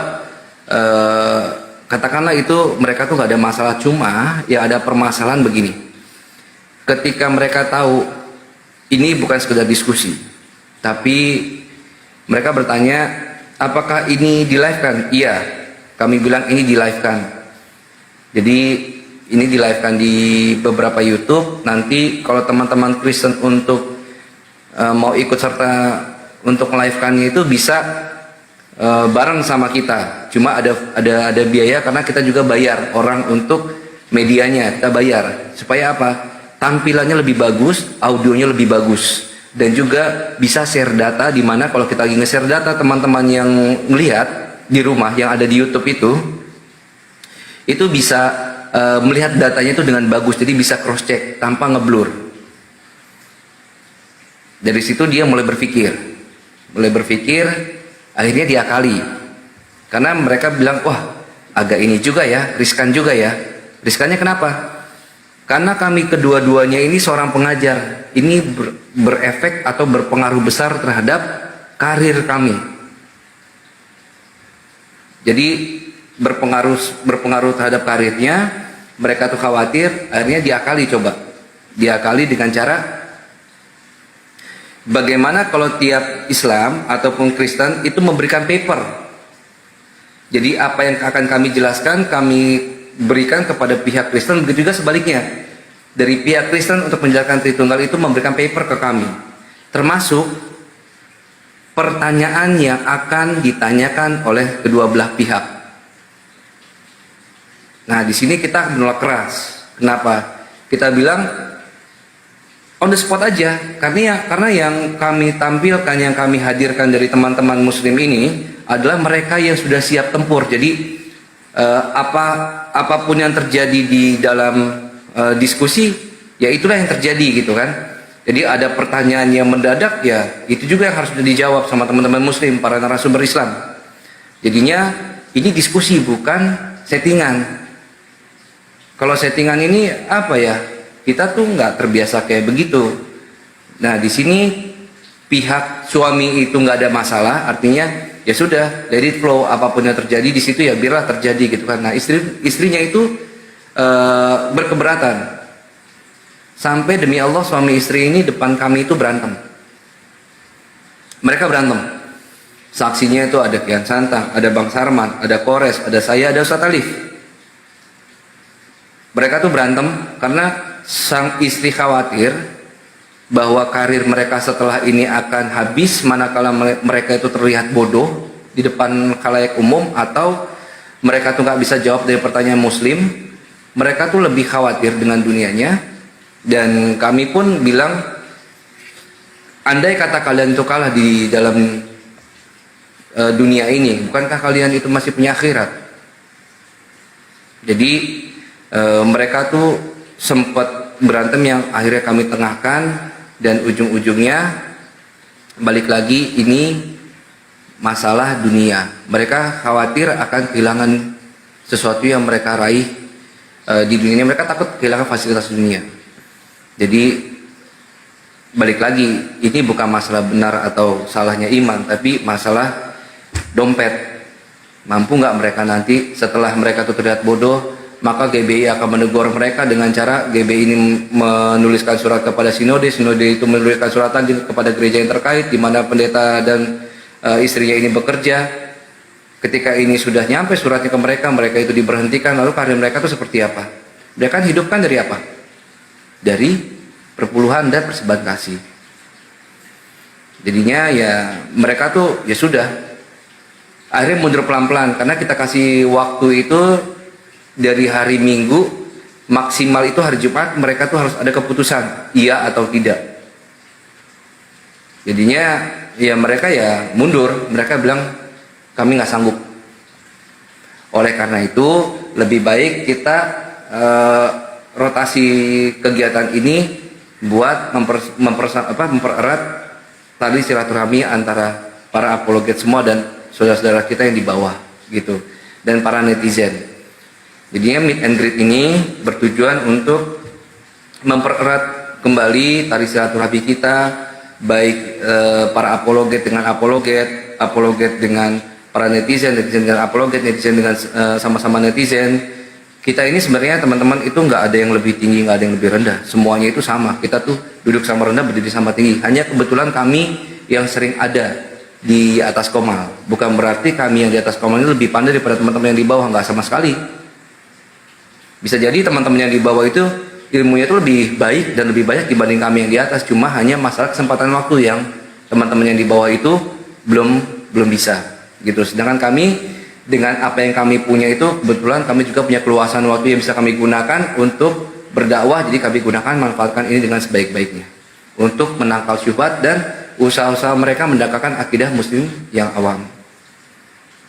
katakanlah itu mereka tuh gak ada masalah, cuma ya ada permasalahan begini. Ketika mereka tahu ini bukan sekedar diskusi, tapi mereka bertanya, apakah ini di live kan? Iya, kami bilang ini di live kan. Jadi ini di live kan di beberapa YouTube. Nanti kalau teman-teman Kristen untuk mau ikut serta untuk live kannya itu bisa bareng sama kita. Cuma ada biaya karena kita juga bayar orang untuk medianya, kita bayar. Supaya apa? Tampilannya lebih bagus, audionya lebih bagus, dan juga bisa share data, di mana kalau kita lagi nge-share data, teman-teman yang melihat di rumah yang ada di YouTube itu bisa melihat datanya itu dengan bagus, jadi bisa cross check tanpa ngeblur. Dari situ dia mulai berpikir, akhirnya diakali. Karena mereka bilang, wah agak ini juga ya, riskan juga ya. Riskannya kenapa? Karena kami kedua-duanya ini seorang pengajar, ini berefek atau berpengaruh besar terhadap karir kami. Jadi berpengaruh terhadap karirnya, mereka tuh khawatir, akhirnya diakali dengan cara, bagaimana kalau tiap Islam ataupun Kristen itu memberikan paper. Jadi apa yang akan kami jelaskan, kami berikan kepada pihak Kristen, begitu juga sebaliknya. Dari pihak Kristen untuk menjelaskan Tritunggal itu memberikan paper ke kami, termasuk pertanyaan yang akan ditanyakan oleh kedua belah pihak. Nah, di sini kita menolak keras. Kenapa? Kita bilang on the spot aja, karena yang kami tampilkan, yang kami hadirkan dari teman-teman muslim ini adalah mereka yang sudah siap tempur. Jadi apapun yang terjadi di dalam diskusi, ya itulah yang terjadi gitu kan. Jadi ada pertanyaan yang mendadak, ya itu juga yang harus dijawab sama teman-teman muslim, para narasumber Islam. Jadinya ini diskusi, bukan settingan. Kalau settingan ini apa ya, kita tuh nggak terbiasa kayak begitu. Nah di sini pihak suami itu nggak ada masalah, artinya ya sudah, dari flow apapun yang terjadi di situ ya biarlah terjadi gitu kan. Nah istrinya itu berkeberatan, sampai demi Allah suami istri ini depan kami itu berantem. Mereka berantem. Saksinya itu ada Kian Santang, ada Bang Sarman, ada Kores, ada saya, ada Ustaz Alif. Mereka tuh berantem karena sang istri khawatir bahwa karir mereka setelah ini akan habis manakala mereka itu terlihat bodoh di depan khalayak umum, atau mereka tuh nggak bisa jawab dari pertanyaan muslim. Mereka tuh lebih khawatir dengan dunianya. Dan kami pun bilang, andai kata kalian itu kalah di dalam dunia ini, bukankah kalian itu masih punya akhirat? Jadi mereka tuh sempat berantem yang akhirnya kami tengahkan, dan ujung-ujungnya balik lagi, ini masalah dunia. Mereka khawatir akan kehilangan sesuatu yang mereka raih di dunia ini. Mereka takut kehilangan fasilitas dunia. Jadi balik lagi, ini bukan masalah benar atau salahnya iman, tapi masalah dompet. Mampu nggak mereka nanti setelah mereka tuh terlihat bodoh, maka GBI akan menegur mereka dengan cara GBI ini menuliskan surat kepada sinode, sinode itu menuliskan surat lagi kepada gereja yang terkait di mana pendeta dan istrinya ini bekerja. Ketika ini sudah nyampe suratnya ke mereka, mereka itu diberhentikan, lalu karir mereka itu seperti apa? Mereka kan hidup kan dari apa? Dari perpuluhan dan persembahan kasih. Jadinya ya mereka tuh ya sudah akhirnya mundur pelan-pelan karena kita kasih waktu itu dari hari Minggu maksimal itu hari Jumat, mereka tuh harus ada keputusan iya atau tidak. Jadinya ya mereka ya mundur, mereka bilang kami nggak sanggup. Oleh karena itu lebih baik kita rotasi kegiatan ini buat mempererat tali silaturahmi antara para apologet semua dan saudara-saudara kita yang di bawah gitu dan para netizen. Jadinya meet and greet ini bertujuan untuk mempererat kembali tali silaturahmi kita, baik para apologet dengan apologet, apologet dengan para netizen, netizen dengan apologet, netizen dengan sama-sama netizen. Kita ini sebenarnya teman-teman itu nggak ada yang lebih tinggi, nggak ada yang lebih rendah. Semuanya itu sama. Kita tuh duduk sama rendah, berdiri sama tinggi. Hanya kebetulan kami yang sering ada di atas komal. Bukan berarti kami yang di atas komal ini lebih pandai daripada teman-teman yang di bawah, nggak sama sekali. Bisa jadi teman-teman yang di bawah itu ilmunya itu lebih baik dan lebih banyak dibanding kami yang di atas. Cuma hanya masalah kesempatan waktu yang teman-teman yang di bawah itu belum bisa gitu. Sedangkan kami dengan apa yang kami punya itu kebetulan kami juga punya keluasan waktu yang bisa kami gunakan untuk berdakwah. Jadi kami gunakan manfaatkan ini dengan sebaik-baiknya untuk menangkal syubhat dan usaha-usaha mereka mendakwakan akidah muslim yang awam.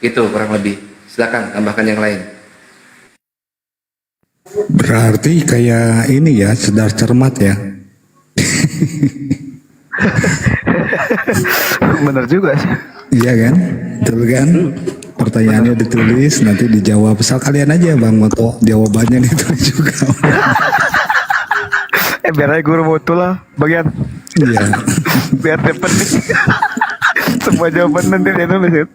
Itu kurang lebih. Silakan tambahkan yang lain.
Berarti kayak ini ya, sedar cermat ya.
Bener juga sih.
Iya kan? Betul kan? Pertanyaannya ditulis, nanti dijawab. Asal kalian aja Bang Moto, jawabannya ditulis juga.
Biar aja guru mutu lah bagian.
Iya.
Biar dapat nih. Semua jawaban nanti dia nulis ya.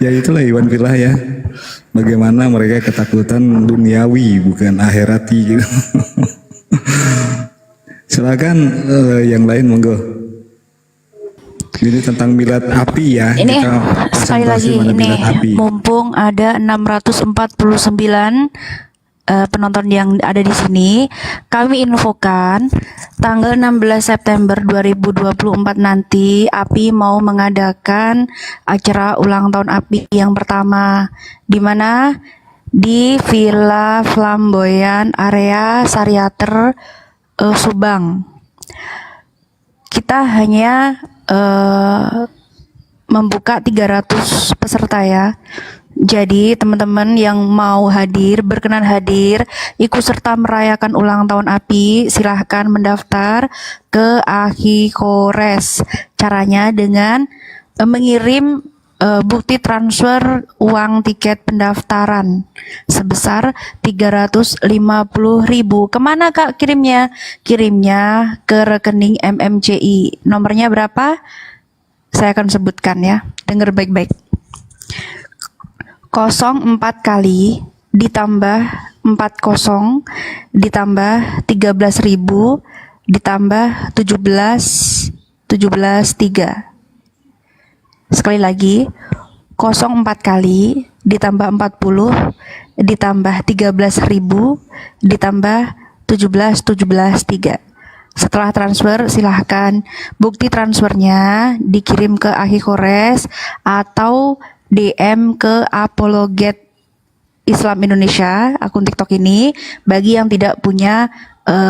Ya itulah Iwan Filah ya. Bagaimana mereka ketakutan duniawi bukan akhirati gitu. Silakan yang lain monggo. Ini tentang milad api ya.
Ini
Kita
sekali lagi
konsentrasi mana
ini
milad api.
mumpung ada 649 penonton yang ada di sini, kami infokan tanggal 16 September 2024 nanti API mau mengadakan acara ulang tahun API yang pertama di mana di Villa Flamboyan area Sariater Subang. Kita hanya membuka 300 peserta ya. Jadi teman-teman yang mau hadir, berkenan hadir, ikut serta merayakan ulang tahun API, silahkan mendaftar ke Akikores. Caranya dengan mengirim bukti transfer uang tiket pendaftaran sebesar 350.000. Kemana Kak kirimnya? Kirimnya ke rekening MMCI. Nomornya berapa? Saya akan sebutkan ya. Dengar baik-baik. 04 kali ditambah 40 ditambah 13.000 ditambah 17 3. Sekali lagi 04 kali ditambah 40 ditambah 13.000 ditambah 17 3. Setelah transfer silahkan bukti transfernya dikirim ke Akikores atau DM ke Apologet Islam Indonesia akun TikTok ini bagi yang tidak punya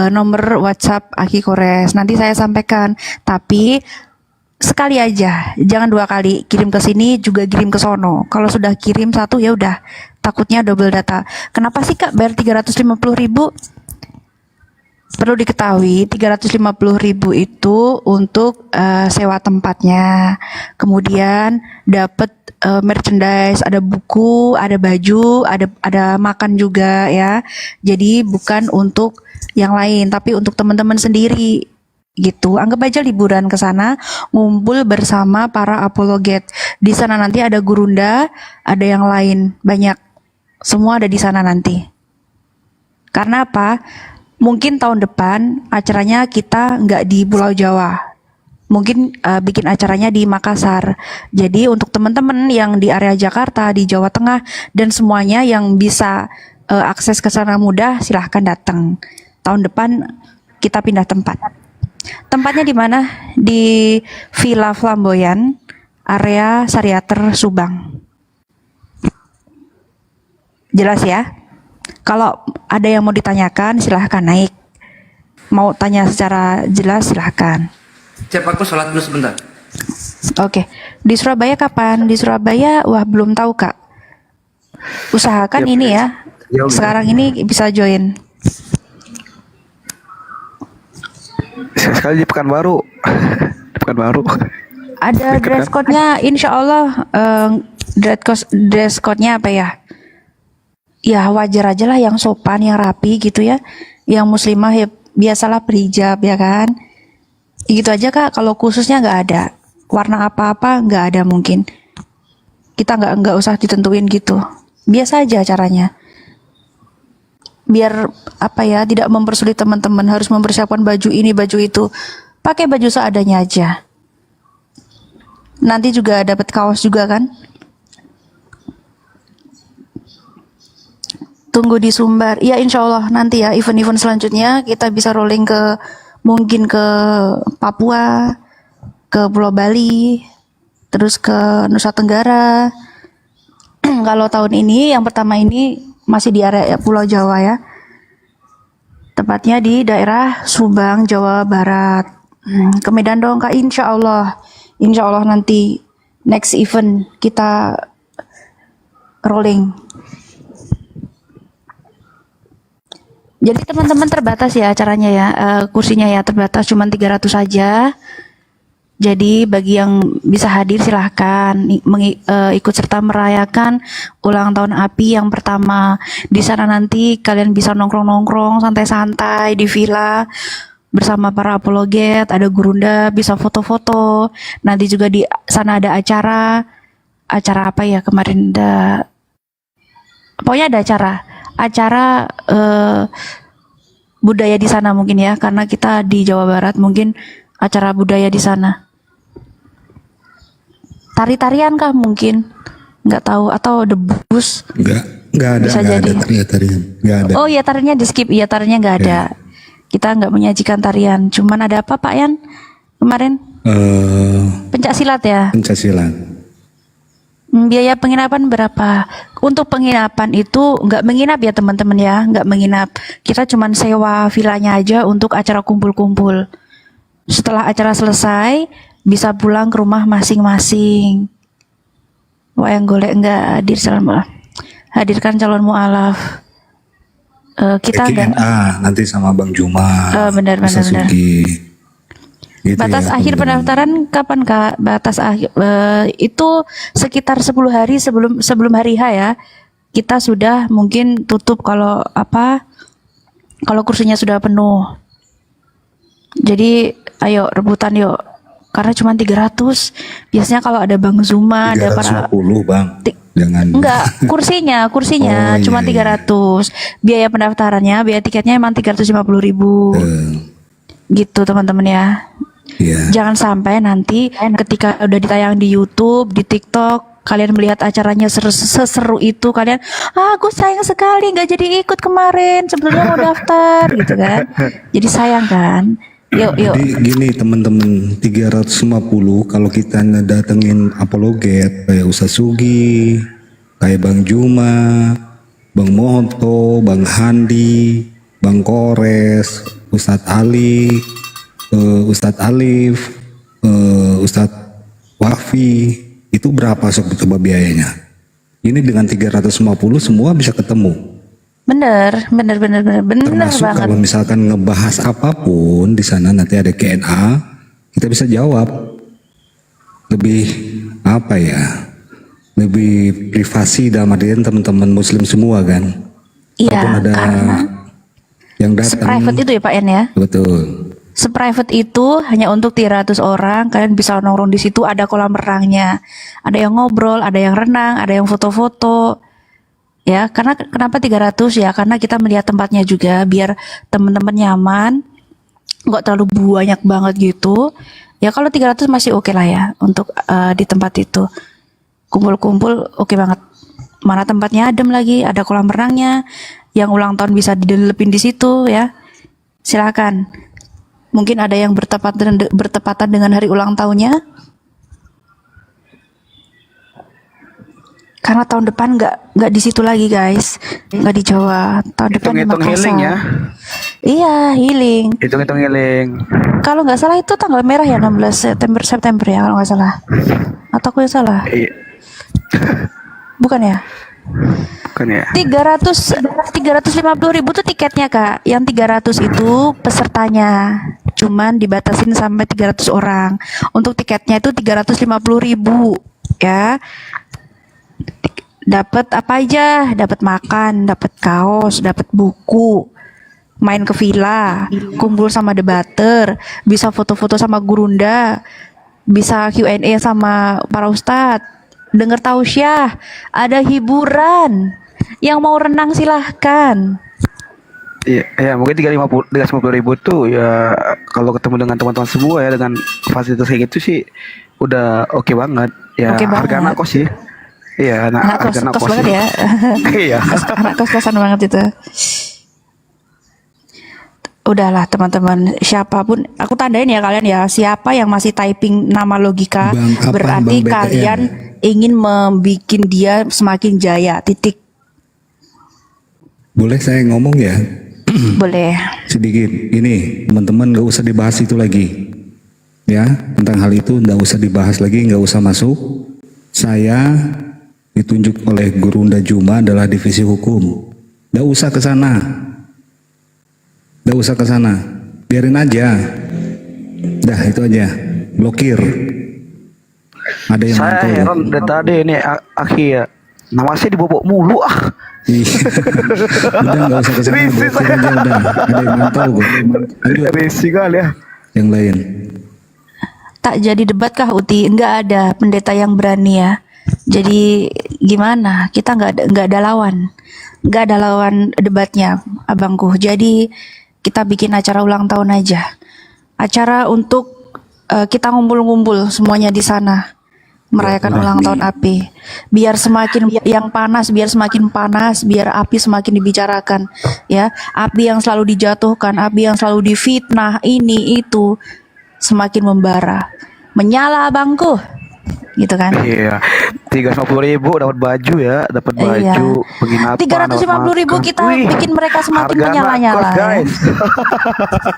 nomor WhatsApp Akikores. Nanti saya sampaikan, tapi sekali aja, jangan 2 kali. Kirim ke sini juga kirim ke sono. Kalau sudah kirim 1 ya udah, takutnya double data. Kenapa sih Kak bayar 350.000? Perlu diketahui 350.000 itu untuk sewa tempatnya. Kemudian dapat merchandise, ada buku, ada baju, ada makan juga ya. Jadi bukan untuk yang lain, tapi untuk teman-teman sendiri gitu. Anggap aja liburan ke sana, ngumpul bersama para apologet. Di sana nanti ada gurunda, ada yang lain, banyak. Semua ada di sana nanti. Karena apa? Mungkin tahun depan acaranya kita nggak di Pulau Jawa. Mungkin bikin acaranya di Makassar. Jadi untuk teman-teman yang di area Jakarta, di Jawa Tengah, dan semuanya yang bisa akses ke sana mudah, silahkan datang. Tahun depan kita pindah tempat. Tempatnya di mana? Di Villa Flamboyan, area Sariater, Subang. Jelas ya? Kalau ada yang mau ditanyakan, silahkan naik. Mau tanya secara jelas, silahkan.
Cep, aku sholat dulu sebentar.
Oke. Di Surabaya kapan? Di Surabaya, wah belum tahu Kak. Usahakan ini ya. Sekarang ini bisa join.
Sekali di Pekanbaru. Di Pekanbaru.
Ada dress code-nya, insya Allah dress code-nya apa ya? Ya wajar aja lah yang sopan, yang rapi gitu ya. Yang muslimah ya biasalah berhijab ya kan. Gitu aja Kak, kalau khususnya nggak ada. Warna apa-apa nggak ada mungkin. Kita nggak usah ditentuin gitu. Biasa aja caranya. Biar apa ya, tidak mempersulit teman-teman harus mempersiapkan baju ini, baju itu. Pakai baju seadanya aja. Nanti juga dapat kaos juga kan? Tunggu di Sumbar. Ya insya Allah nanti ya event-event selanjutnya kita bisa rolling ke mungkin ke Papua, ke Pulau Bali, terus ke Nusa Tenggara. Kalau tahun ini yang pertama ini masih di area Pulau Jawa ya. Tepatnya di daerah Subang, Jawa Barat. Ke Medan dong Kak, insya Allah. Insya Allah nanti next event kita rolling. Jadi teman-teman terbatas ya acaranya ya, kursinya ya terbatas cuma 300 saja. Jadi bagi yang bisa hadir silahkan ikut serta merayakan ulang tahun API yang pertama. Di sana nanti kalian bisa nongkrong-nongkrong, santai-santai di villa bersama para apologet, ada gurunda, bisa foto-foto. Nanti juga di sana ada acara apa ya kemarin pokoknya ada acara budaya di sana mungkin ya, karena kita di Jawa Barat mungkin acara budaya di sana. Tari-tarian kah mungkin? Nggak tahu, atau debus?
Nggak ada,
Bisa
nggak
jadi.
ada tarian, nggak ada.
Oh ya tariannya di skip, iya tariannya nggak ada. Kita nggak menyajikan tarian, cuman ada apa Pak Yan kemarin? Pencak silat ya?
Pencaksilat.
Biaya penginapan berapa? Untuk penginapan itu nggak menginap ya teman-teman ya, nggak menginap. Kita cuman sewa villanya aja untuk acara kumpul-kumpul. Setelah acara selesai, bisa pulang ke rumah masing-masing. Wayang golek nggak hadir hadirkan calon mualaf. Kita nggak.
Nanti sama Bang Juma.
Benar.
Gitu
Batas
ya,
akhir
teman-teman.
pendaftaran kapan Kak? Batas akhir itu sekitar 10 hari sebelum hari H ya. Kita sudah mungkin tutup kalau kursinya sudah penuh. Jadi ayo rebutan yuk. Karena cuma 300. Biasanya kalau ada Bang Zuma, ada para
350 Bang. Jangan.
enggak, kursinya
Oh,
cuma
iya.
300. Biaya pendaftarannya, biaya tiketnya emang 350.000. Gitu teman-teman ya.
Iya.
Jangan sampai nanti ketika udah ditayang di YouTube, di TikTok, kalian melihat acaranya seseru itu, kalian, aku sayang sekali nggak jadi ikut kemarin, sebetulnya mau daftar, gitu kan. Jadi sayang kan. Yuk.
Jadi gini teman-teman, 350 kalau kita datengin apologet kayak Ustaz Sugi, kayak Bang Juma, Bang Moto, Bang Handi, Bang Kores, Ustadz Ali, Ustadz Alif, Ustadz Wafi, itu berapa coba biayanya? Ini dengan 350 semua bisa ketemu.
Bener
Termasuk
banget.
kalau misalkan ngebahas apapun di sana nanti ada Q&A, kita bisa jawab. Lebih apa ya? Lebih privasi dalam artian teman-teman Muslim semua kan.
Iya,
Walaupun ada
karena
yang datang.
seprivate itu ya Pak En ya.
Betul.
Seprivate itu hanya untuk 300 orang, kalian bisa nongkrong di situ, ada kolam renangnya. Ada yang ngobrol, ada yang renang, ada yang foto-foto. Ya, karena kenapa 300 ya? Karena kita melihat tempatnya juga biar teman-teman nyaman, nggak terlalu banyak banget gitu. Ya kalau 300 masih oke lah ya untuk di tempat itu. Kumpul-kumpul oke banget. Mana tempatnya adem lagi, ada kolam renangnya, yang ulang tahun bisa didelepin di situ ya. Silakan. Mungkin ada yang bertepatan dengan hari ulang tahunnya. Karena tahun depan nggak di situ lagi guys, nggak di Jawa. Tahun depan di
Hitung-hitung
Makassar.
healing ya.
Iya, healing.
Hitung-hitung healing.
Kalau nggak salah itu tanggal merah ya, 16 September ya kalau nggak salah. Atau aku yang salah?
Iya.
Bukan ya?
Bukan ya.
350.000 tuh tiketnya Kak. Yang 300 itu pesertanya. Cuman dibatasin sampai 300 orang. Untuk tiketnya itu 350.000 ya. Dapat apa aja? Dapat makan, dapat kaos, dapat buku, main ke villa, kumpul sama debater, bisa foto-foto sama gurunda, bisa Q&A sama para ustadz, denger tausiah, ada hiburan. Yang mau renang silahkan.
Iya, ya mungkin 350.000 tuh ya kalau ketemu dengan teman-teman semua ya dengan fasilitas kayak gitu sih udah oke banget. Ya
Oke
harga
banget.
anak kos sih. Iya,
Anak kos,
harga
kos banget
sih.
ya.
Iya.
Anak kos-kosan banget itu. Udahlah teman-teman, siapapun aku tandain ya kalian ya, siapa yang masih typing nama logika
Bang apa,
berarti
Bang BTN?
kalian ingin membikin dia semakin jaya. Titik.
Boleh saya ngomong ya?
Boleh.
Sedikit. Ini teman-teman nggak usah dibahas itu lagi. Ya, tentang hal itu nggak usah dibahas lagi, nggak usah masuk. Saya ditunjuk oleh Gurunda Juma adalah divisi hukum. Nggak usah ke sana. Nggak usah ke sana. Biarin aja. Dah itu aja. Blokir. Ada yang
Saya
mantau ya?
heran dari tadi ini Aki ya. Nama saya dibobok mulu ah.
Iya. Udah nggak usah ke sana.
Risih
Blokir aja udah. Ada yang mantau kok. Lanjut.
Risih kali ya.
Yang lain.
Tak jadi debat kah Uti? Enggak ada pendeta yang berani ya. Jadi gimana? Kita nggak ada lawan, nggak ada lawan debatnya, abangku. Jadi kita bikin acara ulang tahun aja, acara untuk kita ngumpul-ngumpul semuanya di sana, merayakan ulang tahun API. Biar semakin yang panas, biar semakin panas, biar api semakin dibicarakan, ya. Api yang selalu dijatuhkan, api yang selalu difitnah, ini itu semakin membara, menyala abangku. Gitu kan?
Iya, 350.000 dapat baju ya, dapat baju penginapan.
350.000 kita bikin mereka semakin menyala-nyala. Ya.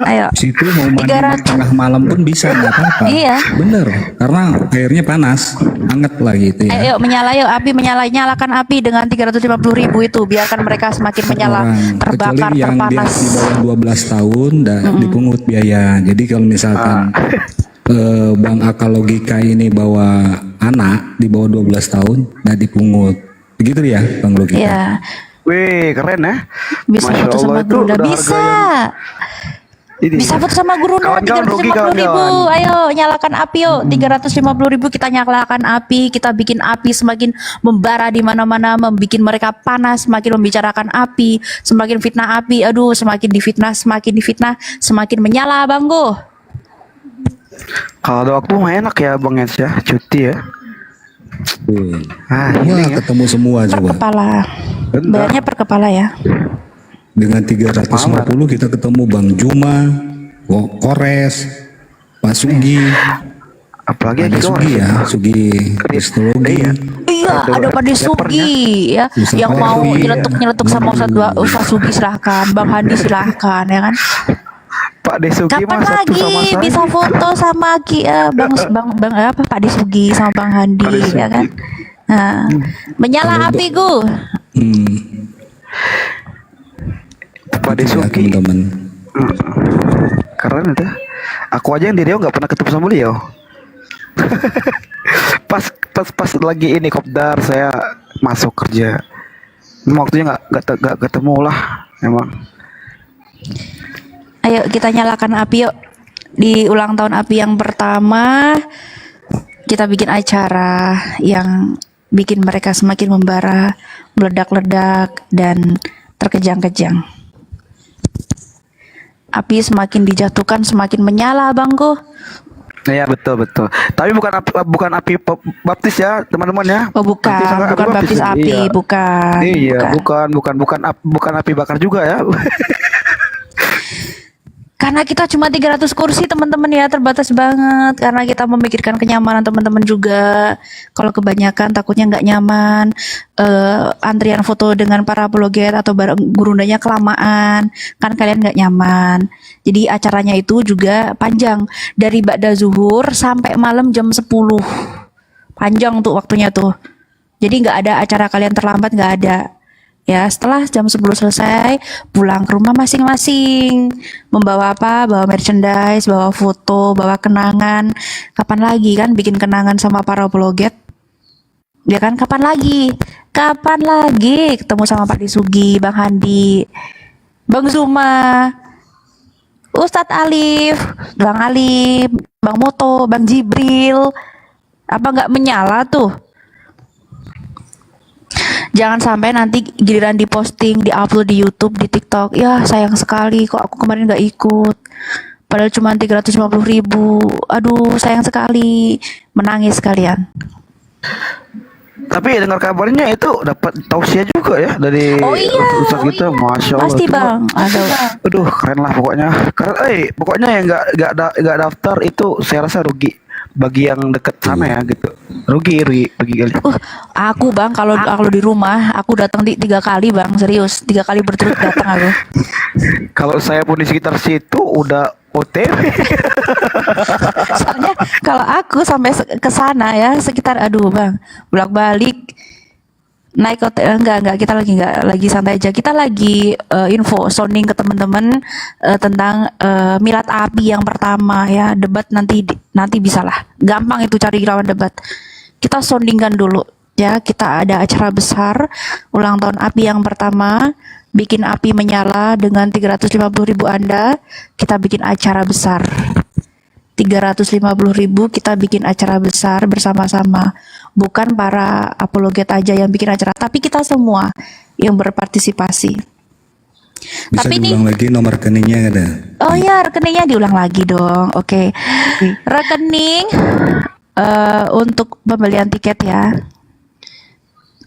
Ayo.
Situ mau mandi
300.
tengah malam pun bisa nggak apa-apa.
Iya.
Bener, karena airnya panas, anget lah gitu ya.
Ayo menyala yuk, api menyala, nyalakan api dengan 350.000 itu, biarkan mereka semakin menyala,
Orang.
terbakar,
Kecuali yang
terpanas.
di bawah 12 tahun dipungut biaya. Jadi kalau misalkan Bang Akal logika ini bawa anak di bawah 12 tahun nggak dipungut. Begitu ya Bang logika?
Iya,
Wih, keren ya.
bisa
Masya
foto sama
Allah, itu
Gurunda,
udah
bisa.
harga yang- ini.
Bisa foto sama Gurunda,
Kawan-kawan rugi,
350.000.
kawan-kawan.
Ayo nyalakan api yuk, 350.000 kita nyalakan api, kita bikin api semakin membara di mana-mana, membikin mereka panas, semakin membicarakan api, semakin fitnah api, aduh semakin difitnah, semakin menyala abangku.
Kalau ada waktu mah enak ya Bang Ens ya, cuti ya.
Wah,
Ini ya.
ketemu semua
Per
coba.
kepala, bayarnya per kepala ya.
Dengan 350 kita ketemu Bang Juma, Kores, Pak Sugi,
Apalagi
ada
gitu,
Sugi ya, Sugi Kristologi.
Iya.
Iya, ada Pak Sugi ya,
Ustaz
yang mau
Sugi.
nyeletuk-nyeletuk sama Ustaz Sugi silahkan, Bang Handi silahkan ya kan.
Pak Desuki
Kapan
mah satu
lagi
sama saya.
bisa foto sama bang apa Pak Disugi sama Bang Handi
Pak Disugi.
ya kan? Nah, menyala apiku.
Pak
Itu ya,
Desuki
teman-teman.
keren itu. Aku aja yang di Riau nggak pernah ketemu sama beliau. pas lagi ini kopdar saya masuk kerja. Waktunya nggak ketemu lah emang.
Ayo kita nyalakan api yuk. Di ulang tahun api yang pertama kita bikin acara yang bikin mereka semakin membara meledak-ledak, dan terkejang-kejang. Api semakin dijatuhkan semakin menyala, Bangku.
Iya betul betul. Tapi bukan api baptis ya teman-teman ya.
Oh bukan,
Baptis sama
bukan baptis
ya?
api,
Iya.
bukan.
Iya,
bukan.
bukan api bakar juga ya.
Karena kita cuma 300 kursi teman-teman ya, terbatas banget. Karena kita memikirkan kenyamanan teman-teman juga. Kalau kebanyakan takutnya nggak nyaman. Antrian foto dengan para apologet atau bareng gurundanya kelamaan. Kan kalian nggak nyaman. Jadi acaranya itu juga panjang. Dari ba'da zuhur sampai malam jam 10. Panjang tuh waktunya tuh. Jadi nggak ada acara kalian terlambat, nggak ada. Ya, setelah jam 10 selesai, pulang ke rumah masing-masing. Membawa apa? Bawa merchandise, bawa foto, bawa kenangan. Kapan lagi kan bikin kenangan sama para apologet? Ya kan, kapan lagi? Kapan lagi ketemu sama Pak Disugi, Bang Handi, Bang Zuma, Ustadz Alif, Bang Ali, Bang Moto, Bang Jibril. Apa nggak menyala tuh? Jangan sampai nanti giliran diposting, diupload di YouTube, di TikTok. Ya sayang sekali kok aku kemarin nggak ikut. Padahal cuma 350.000. Aduh sayang sekali. Menangis kalian.
Tapi dengar kabarnya itu dapat tausiah juga ya dari
Oh iya,
Ustaz kita, masya Allah.
Pasti
Itu
bang.
Aduh keren lah pokoknya. Karena pokoknya yang nggak daftar itu saya rasa rugi bagi yang deket sana ya gitu. Rugi bagi kalian.
Aku bang kalau di rumah aku datang 3 kali bang, serius 3 kali berturut datang aku.
Kalau saya pun di sekitar situ udah OTW.
Soalnya kalau aku sampai ke sana ya sekitar aduh bang bolak-balik naik hotel enggak kita lagi santai aja, kita lagi info sounding ke teman-teman tentang milad api yang pertama ya, debat nanti bisa lah, gampang itu cari lawan debat, kita soundingkan dulu ya, kita ada acara besar ulang tahun api yang pertama, bikin api menyala dengan 350.000 Anda, kita bikin acara besar. 350.000 kita bikin acara besar bersama-sama. Bukan para apologet aja yang bikin acara, tapi kita semua yang berpartisipasi.
Bisa
Tapi
diulang lagi nomor rekeningnya ada.
Oh ya, rekeningnya diulang lagi dong. Oke. Rekening untuk pembelian tiket ya.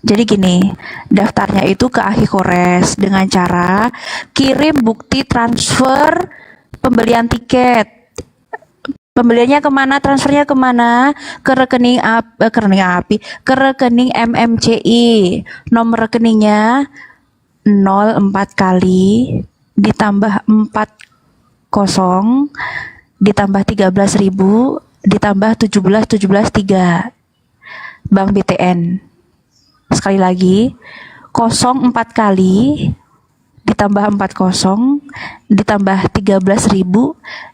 Jadi gini, daftarnya itu ke Akikores dengan cara kirim bukti transfer pembelian tiket. Pembeliannya kemana, transfernya kemana? Ke rekening ke rekening MMCI. Nomor rekeningnya 04 kali ditambah 40 ditambah 13.000 ditambah 17.3 Bank BTN. Sekali lagi 04 kali ditambah 40 ditambah 13.000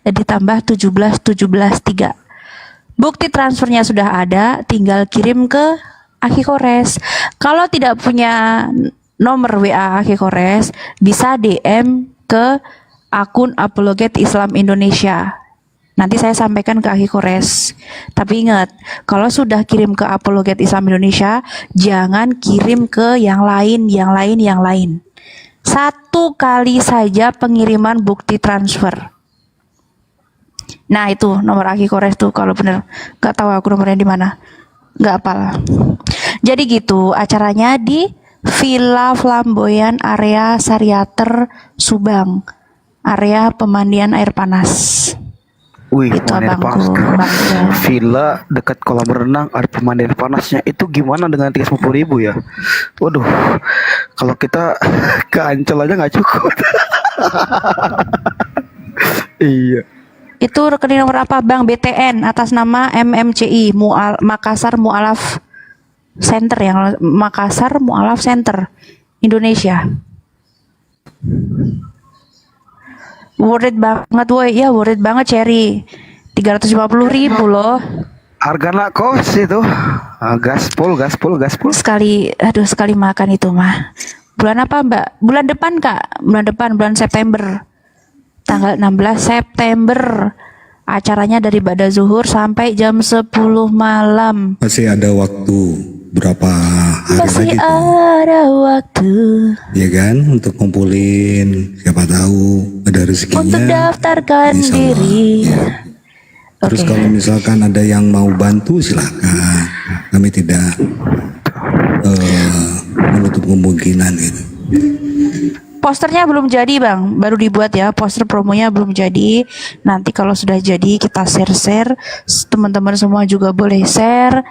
ditambah 17.3. Bukti transfernya sudah ada, tinggal kirim ke Akikores. Kalau tidak punya nomor WA Akikores, bisa DM ke akun Apologet Islam Indonesia. Nanti saya sampaikan ke Akikores. Tapi ingat, kalau sudah kirim ke Apologet Islam Indonesia, jangan kirim ke yang lain. 1 kali saja pengiriman bukti transfer. Nah itu nomor Akikores tuh, kalau bener gak tahu aku nomornya di mana, gak apal. Jadi gitu acaranya di Villa Flamboyan area Sariater Subang, area pemandian air panas.
Wih,
Itu
pemandian
abangku,
panas.
bangku.
Villa dekat kolam renang ada pemandian panasnya. Itu gimana dengan 350.000 ya? Waduh, kalau kita ke Ancol aja nggak cukup. Iya.
Itu rekening nomor apa bang? BTN atas nama MMCI Makassar Mu'alaf Center, yang Makassar Mu'alaf Center Indonesia. Worth it banget woi, ya worth it banget Cherry. 350.000 loh.
Harga kos itu. Gaspol.
Sekali makan itu mah. Bulan apa mbak? Bulan depan kak? Bulan September. Tanggal 16 September. Acaranya dari ba'da zuhur sampai jam 10 malam.
Masih ada waktu. berapa hari
Masih
lagi tuh,
ada waktu
ya kan, untuk kumpulin, siapa tahu ada rezekinya.
untuk daftarkan
Insya Allah,
diri.
ya. Terus
Oke.
kalau misalkan ada yang mau bantu silakan, kami tidak menutup kemungkinan gitu.
Posternya belum jadi bang, baru dibuat ya. Poster promonya belum jadi. Nanti kalau sudah jadi kita share-share. Teman-teman semua juga boleh share.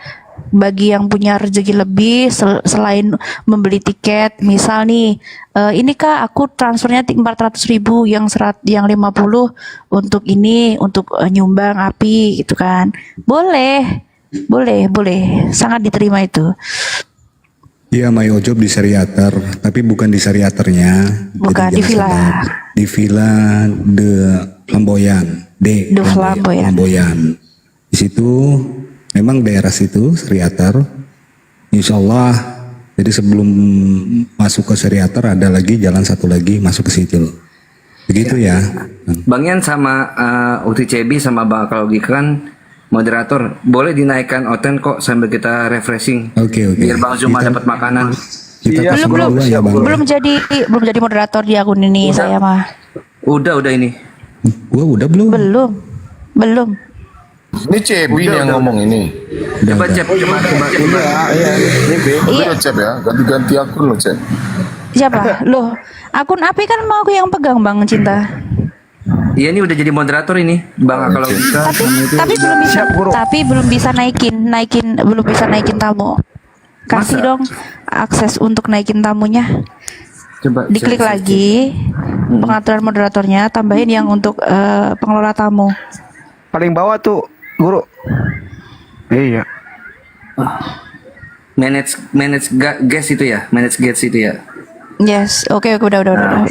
Bagi yang punya rezeki lebih, selain membeli tiket, misal nih, ini kak aku transfernya 400.000, yang 50 untuk ini, untuk nyumbang api gitu kan. Boleh, sangat diterima itu.
Iya, My Ojob di Seriater, tapi bukan di Seriaternya.
Bukan,
Jadi
di
jangan
villa.
salah. Di Villa De Flamboyan.
De Flamboyan.
Di situ, memang daerah situ, Seriater. Insya Allah, jadi sebelum masuk ke Seriater ada lagi jalan satu lagi masuk ke situ. Begitu ya.
Bang Yan sama Ukti Cebi sama Bang Akalogi kan moderator, boleh dinaikkan Oten kok sambil kita refreshing.
Oke.
Biar Bang Zuma
Kita-
dapat makanan.
Kita kasih
belum
dulu ya, Bang.
belum jadi moderator di akun ini saya mah.
Udah ini.
Gua udah belum?
Belum.
Ini Cebi nih yang ngomong ini.
Coba Cep, coba.
Udah Cep ya, ganti-ganti akun lo Cep.
Siapa? Loh, akun api kan mau aku yang pegang bang Cinta.
Iya ini udah jadi moderator ini, Bang Akalogi.
Tapi belum bisa naikin tamu. Kasih
Masa?
dong akses untuk naikin tamunya.
Coba
Diklik
cek.
lagi pengaturan moderatornya, tambahin yang untuk pengelola tamu.
Paling bawah tuh, Guru. Iya.
Manage guest itu ya, manage guest itu ya.
Yes, oke, udah.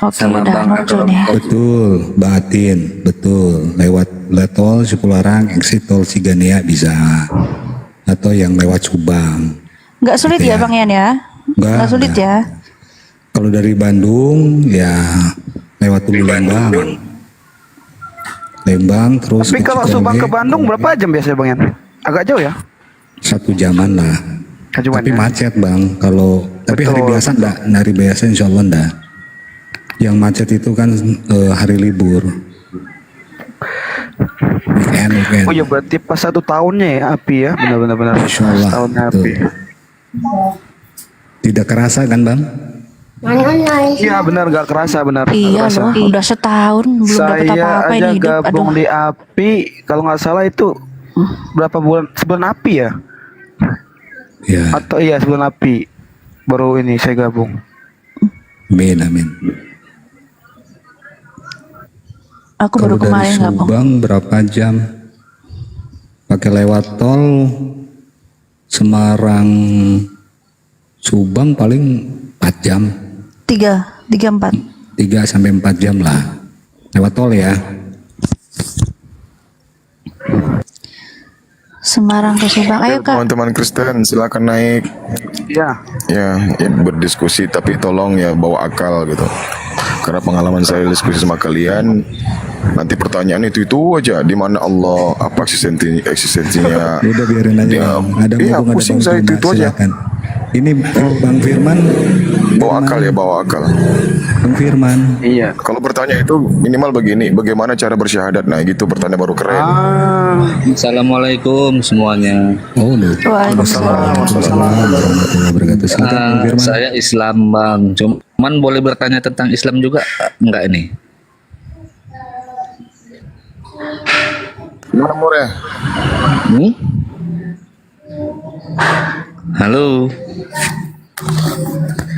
Oke,
Sama
udah
Bang
muncul
Akalogi.
nih.
Betul, Batin, betul. Lewat tol Cipularang, exit tol Ciganea bisa. Atau yang lewat Subang.
Nggak sulit
Gitu
ya
ya.
bang Yan ya? Nggak sulit
enggak.
ya?
Kalau dari Bandung, ya lewat dulu Lembang, terus
Tapi
ke
kalau
Cikoneng,
Subang ke Bandung berapa jam biasanya Bang Yan? Agak jauh ya?
1 jaman lah.
Kajuan
Tapi
ya?
macet bang. Tapi hari
Betul.
biasa enggak. Hari biasa insya Allah enggak. Yang macet itu kan hari libur. Weekend.
Oh iya berarti pas 1 tahunnya ya api ya, benar.
Insya Allah.
Tahunnya
Tuh.
api.
Tidak kerasa kan bang?
Iya benar, gak kerasa benar.
Iya
Kerasa.
loh, udah setahun belum dapat
Saya
apa-apa
aja
ini hidup.
gabung
Aduh,
di api, kalau nggak salah itu berapa bulan? Sebulan api ya?
Ya.
Atau iya sebulan api baru ini saya gabung.
Amin.
aku baru
Kalau dari
kemarin nggak bang.
Subang berapa jam? Pakai lewat tol Semarang Subang paling 4 jam.
3, 4.
3 sampai 4 jam lah. Lewat tol ya.
Semarang ke Subang. Ayo kak.
Teman-teman Kristen silakan naik.
Iya.
Ya, berdiskusi tapi tolong ya bawa akal gitu. Karena pengalaman saya diskusi sama kalian, nanti pertanyaan itu aja, di mana Allah, apa eksistensinya.
Udah biarin aja.
Ya,
Bang. Ada
iya,
mumpung ada
pusing
Bang
saya
Firman,
itu aja.
silakan. Ini Bang Firman.
Bawa akal ya, bawa akal.
Bang Firman.
Iya.
Kalau bertanya itu minimal begini, bagaimana cara bersyahadat? Nah, gitu pertanyaan baru keren.
Assalamualaikum semuanya.
Oh, lu.
Waalaikumsalam.
Warahmatullahi wabarakatuh. Silakan Bang Firman.
Saya Islam bang, cuman boleh bertanya tentang Islam juga enggak ini?
Gimana Mure?
Hmm? Halo,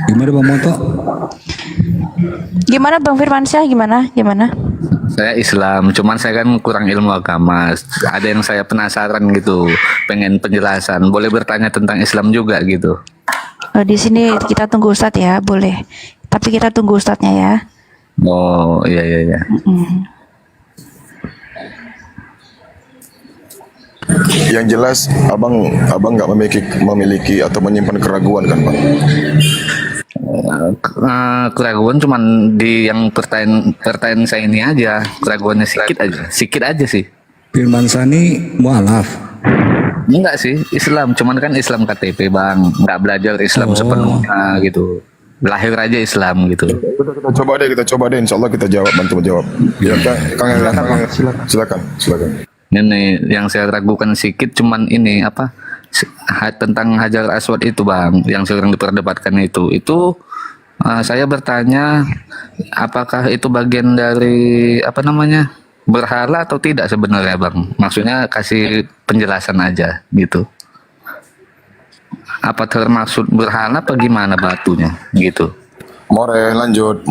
Gimana Bang Moto?
Gimana Bang Firmansyah? Gimana?
saya Islam, cuman saya kan kurang ilmu agama. Ada yang saya penasaran gitu, pengen penjelasan. Boleh bertanya tentang Islam juga gitu.
Di sini kita tunggu Ustadz ya, boleh. Tapi kita tunggu Ustadznya ya.
Oh iya.
Yang jelas abang nggak memiliki atau menyimpan keraguan kan bang?
Keraguan cuman di yang pertanyaan saya ini aja, keraguannya sedikit aja sih.
Firman Sani mualaf.
Enggak sih, Islam. Cuman kan Islam KTP bang, nggak belajar Islam sepenuhnya gitu. Lahir aja Islam gitu.
Kita coba deh, insya Allah kita jawab, bantu menjawab. Ya, Kang Herlan, silakan.
Ini yang saya ragukan sedikit, cuman ini apa tentang Hajar Aswad itu bang, yang sering diperdebatkan itu. Saya bertanya, apakah itu bagian dari apa namanya berhala atau tidak sebenarnya bang? Maksudnya kasih penjelasan aja gitu. Apa termaksud berhala apa gimana batunya gitu?
More, lanjut,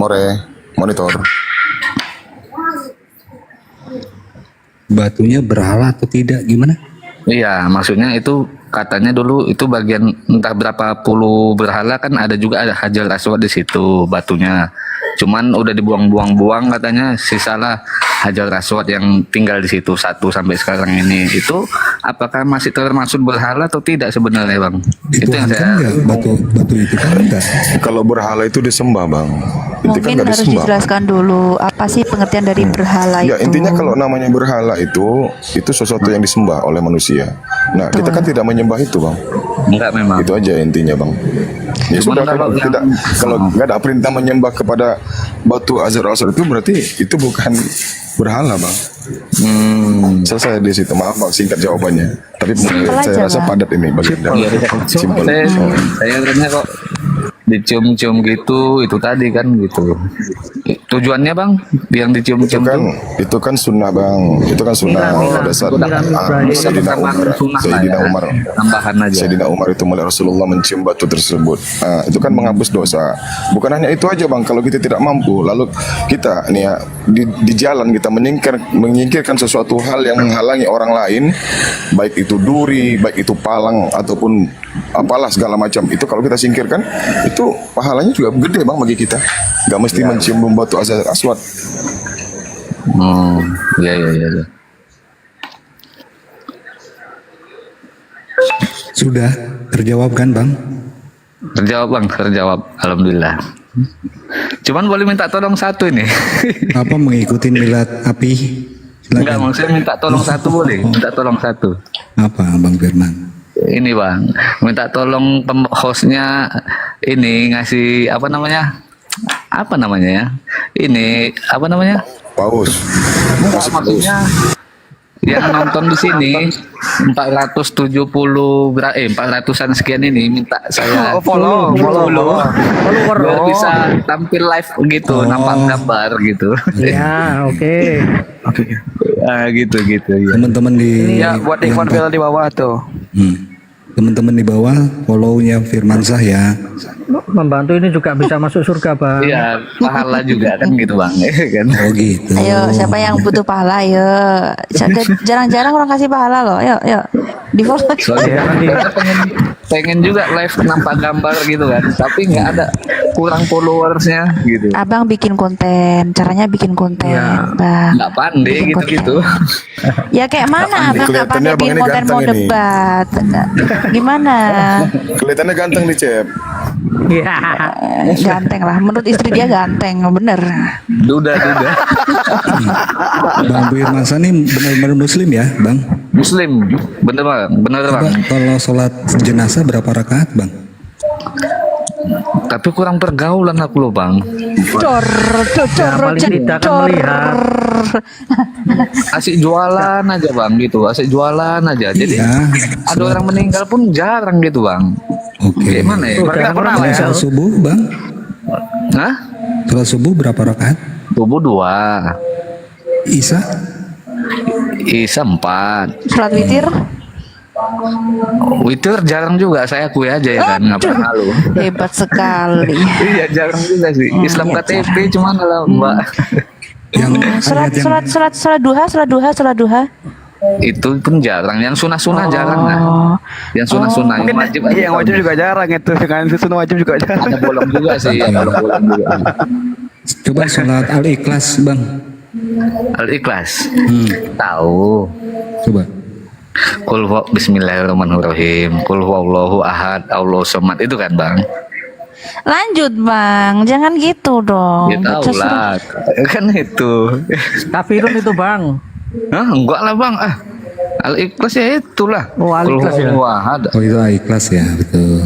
monitor.
Batunya berhala atau tidak gimana?
Iya, maksudnya itu katanya dulu itu bagian entah berapa puluh berhala kan ada juga ada Hajar Aswad di situ batunya. Cuman udah dibuang-buang katanya sisalah Hajar Aswad yang tinggal di situ 1 sampai sekarang ini. Itu apakah masih termasuk berhala atau tidak sebenarnya bang? Itu yang saya
batu itu kan enggak.
Kalau berhala itu disembah bang. Itu kan
Mungkin
nggak
harus
disembah.
dijelaskan dulu apa sih pengertian dari berhala
Ya
itu.
intinya kalau namanya berhala itu sesuatu yang disembah oleh manusia. Nah kita kan tidak menyembah itu bang.
enggak memang.
Itu aja intinya bang. Ya
Cuman
sudah kalau nggak ada perintah menyembah kepada batu Hajar Aswad itu berarti itu bukan berhala bang. Selesai di situ. Maaf bang, singkat jawabannya. Tapi
Simpel
saya
aja,
rasa
Bang.
padat ini bagian
Iya,
simpel.
saya katanya kok dicium-cium gitu, itu tadi kan gitu. Tujuannya bang, yang dicium-cium
Itu kan sunnah bang. Itu kan sunnah pada saat Sayyidina Umar.
Tambahan aja.
Sayyidina Umar itu melihat Rasulullah mencium batu tersebut. Itu kan menghapus dosa. Bukan hanya itu aja bang. Kalau kita tidak mampu, lalu kita nih ya di jalan kita menyingkirkan sesuatu hal yang menghalangi orang lain, baik itu duri, baik itu palang ataupun apalah segala macam. Itu kalau kita singkirkan, itu pahalanya juga gede bang bagi kita. Gak mesti mencium batu Hajar Aswad.
Iya.
Sudah terjawab kan bang?
Terjawab. Alhamdulillah. Cuman boleh minta tolong satu ini.
Apa mengikuti milad api? Silakan.
Enggak, maksudnya minta tolong satu boleh. Minta tolong satu.
Apa bang Firman?
Ini bang, minta tolong hostnya ini ngasih apa namanya ya? Ini apa namanya?
Paus.
Maksudnya yang nonton di sini 400-an sekian ini minta saya follow biar bisa tampil live gitu, nampak gambar gitu.
Ya, oke.
Gitu ya.
Teman-teman di
buat Ikhwan Villa di bawah tuh.
Teman-teman di bawah follow-nya Firmansyah ya.
Membantu ini juga bisa masuk surga, Bang.
Iya, pahala juga kan gitu bang, kan?
Oh gitu.
Ayo, siapa yang butuh pahala? Ayo, jarang-jarang orang kasih pahala loh. Yuk, di follow.
Soalnya pengen juga live nampak gambar gitu kan, tapi nggak ada, kurang followersnya gitu.
Abang bikin konten, caranya bikin konten, bang.
Nggak pandai
Bikin
gitu.
Ya kayak mana abang nggak
Kelihatannya
pandai bikin
abang ini
konten mau
ganteng ini.
debat? Gimana?
Kelihatannya ganteng nih Cep.
Ganteng lah. Menurut istri dia ganteng, bener.
Duda.
Bang Firmansyah ini benar-benar muslim ya bang?
Muslim, bener bang.
Coba kalau sholat jenazah berapa rakaat bang?
Tapi kurang pergaulan aku loh bang.
Paling tidak akan melihat.
Asik jualan aja bang gitu, asik jualan aja. Jadi
Iya,
ada orang meninggal pun jarang gitu bang.
Oke.
Gimana ya? Mereka pernah
Kalau
ya?
sholat subuh bang?
Hah?
Sholat subuh berapa rakaat?
Tubuh 2,
Isa?
Isa 4.
Sholat witir?
Witir jarang juga, saya akui aja ya kan, ngapain malu.
Hebat sekali.
Iya jarang juga sih. Islam
iya,
KTP cuman lah mbak.
Yang
Sholat duha.
Itu pun jarang. Yang sunah jarang lah. Yang sunah yang wajib aja.
Yang wajib juga jarang itu. Dengan sunnah wajib juga jarang.
Ada bolong juga sih. Ada bolong juga.
Coba sholat al-ikhlas bang.
Al-Ikhlas. Tahu.
Coba.
Bismillahirrahmanirrahim. Qul huwallahu ahad, Allahu samad. Itu kan bang.
Lanjut bang, jangan gitu dong.
Ya tahu lah. Kan itu.
Kafirun itu, Bang.
Hah, enggak lah bang. Al-Ikhlas ya itulah.
Oh, Al-Ikhlas ya.
Wahad.
Oh itu ikhlas ya, betul.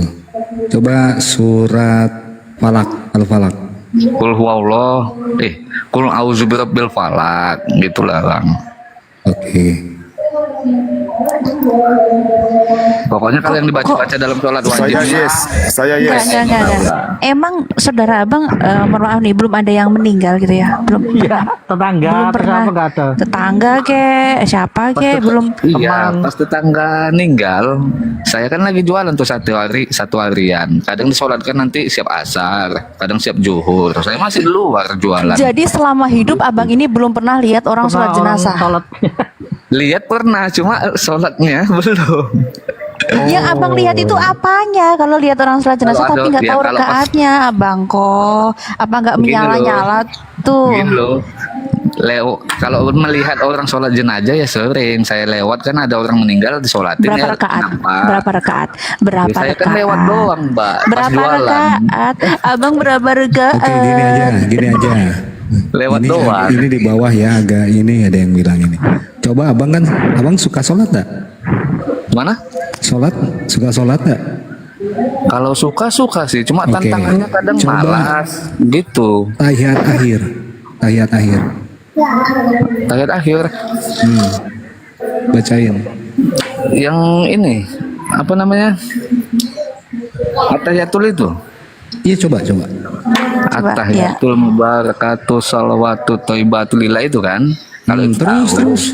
Coba surat Falak, Al-Falak.
Kul huwallah. Kul auzubirabbil falak. Gitulah bang.
Oke.
Pokoknya kalau yang dibaca-baca dalam sholat wajib.
Saya yes.
Enggak. Emang saudara abang, mohon maaf nih, belum ada yang meninggal gitu ya? Belum
Iya,
pernah.
tetangga
Belum
atau
pernah.
siapa nggak ada.
Tetangga ke, siapa ke, belum.
Iya, pas tetangga meninggal, saya kan lagi jualan tuh satu harian. Kadang disolatkan nanti siap asar, kadang siap zuhur. Saya masih di luar jualan.
Jadi selama hidup abang ini belum pernah lihat orang sholat jenazah.
Sholat.
Lihat pernah, cuma sholatnya belum.
Yang abang lihat itu apanya? Kalau lihat orang sholat jenazah
Kalau
tapi
ada-
nggak
ya,
tahu
kalau pas-
rakaatnya, abang kok. Apa nggak
Begini
menyala-nyala tuh?
Gini loh. Kalau melihat orang sholat jenazah ya sering saya lewat, kan ada orang meninggal disolatin.
Berapa
ya,
rakaat?
nampak.
Berapa rakaat? Berapa
Ya, saya kan
rakaat?
lewat doang, Mbak. Pas
Berapa
jualan.
rakaat? Abang berapa rakaat?
Oke, gini aja.
Lewat
ini,
doang.
Ini di bawah ya, agak ini ada yang bilang ini. Coba abang suka sholat tak?
Mana?
Suka sholat tak?
Kalau suka sih, cuma
Oke.
tantangannya kadang
Coba.
malas gitu.
Tahiyat akhir.
Tahiyat akhir
Bacain.
yang ini apa namanya? At-tahiyatul itu.
Iya coba.
At-tahiyatul mubarakatuh salawatu thayyibatul lillah itu kan. Kalau itu tahu.
Terus.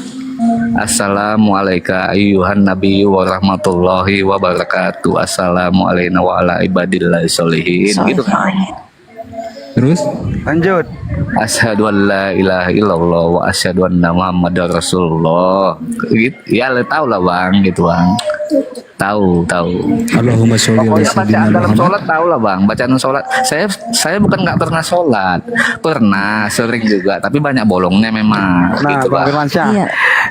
Assalamualaikum ayyuhan nabiyyu wa rahmatullahi wa barakatuh. Assalamu alayna wa ala ibadillahi sholihin gitu kan.
Terus?
Lanjut.
Asyhadu an la ilaha illallah wa asyhadu anna muhammadar rasulullah. Gitu. Ya lo tau lah bang, gitu bang. Tahu.
Allahumma sholli ala
Pokoknya
sayyidina
bacaan dalam
Muhammad.
sholat tahu lah bang. Bacaan sholat. Saya bukan nggak pernah sholat. Pernah, sering juga. Tapi banyak bolongnya memang.
Nah,
Gitu,
Bang
Bang.
Firmansyah.
Iya.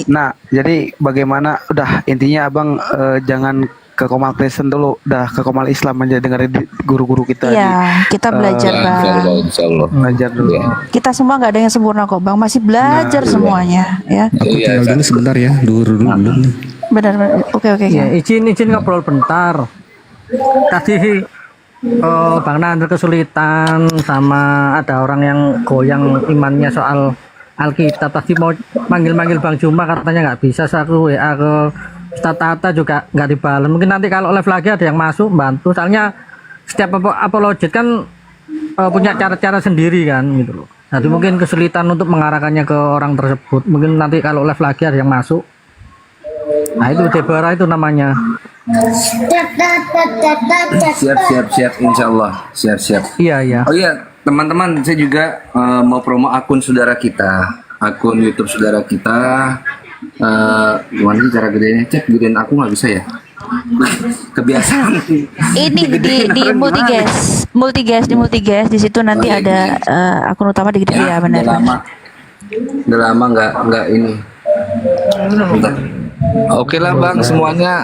Nah, jadi bagaimana? Udah intinya abang jangan ke Komal Kristen dulu, udah ke Komal Islam aja, dengerin guru-guru kita.
Iya, kita belajar
Ya,
bang.
insya Allah.
Belajar dulu.
Iya.
Kita semua nggak ada yang sempurna kok bang, masih belajar semuanya ya.
Aku
Iya,
tinggal dulu sebentar ya, dulu.
Benar. Oke.
Ya, izin ngobrol bentar. Tadi Bang Nander kesulitan sama ada orang yang goyang imannya soal Alkitab. Tadi mau manggil Bang Juma katanya nggak bisa. Saya WA ke Ustaz Tata juga nggak dibalas. Mungkin nanti kalau live lagi ada yang masuk bantu. Soalnya setiap apologet kan punya cara-cara sendiri kan gitu loh. Jadi mungkin kesulitan untuk mengarahkannya ke orang tersebut. Mungkin nanti kalau live lagi ada yang masuk. Nah itu Deborah itu namanya.
Siap, insyaallah. Siap.
Iya.
Oh iya, teman-teman, saya juga mau promo akun saudara kita, akun YouTube saudara kita. Gimana sih cara gedenya? Cek gedein aku nggak bisa ya? Kebiasaan.
Ini di multigas di situ nanti
Oh, iya,
ada akun utama di gede ya benar.
Udah lama nggak ini. Bentar.
Oke lah bang, semuanya.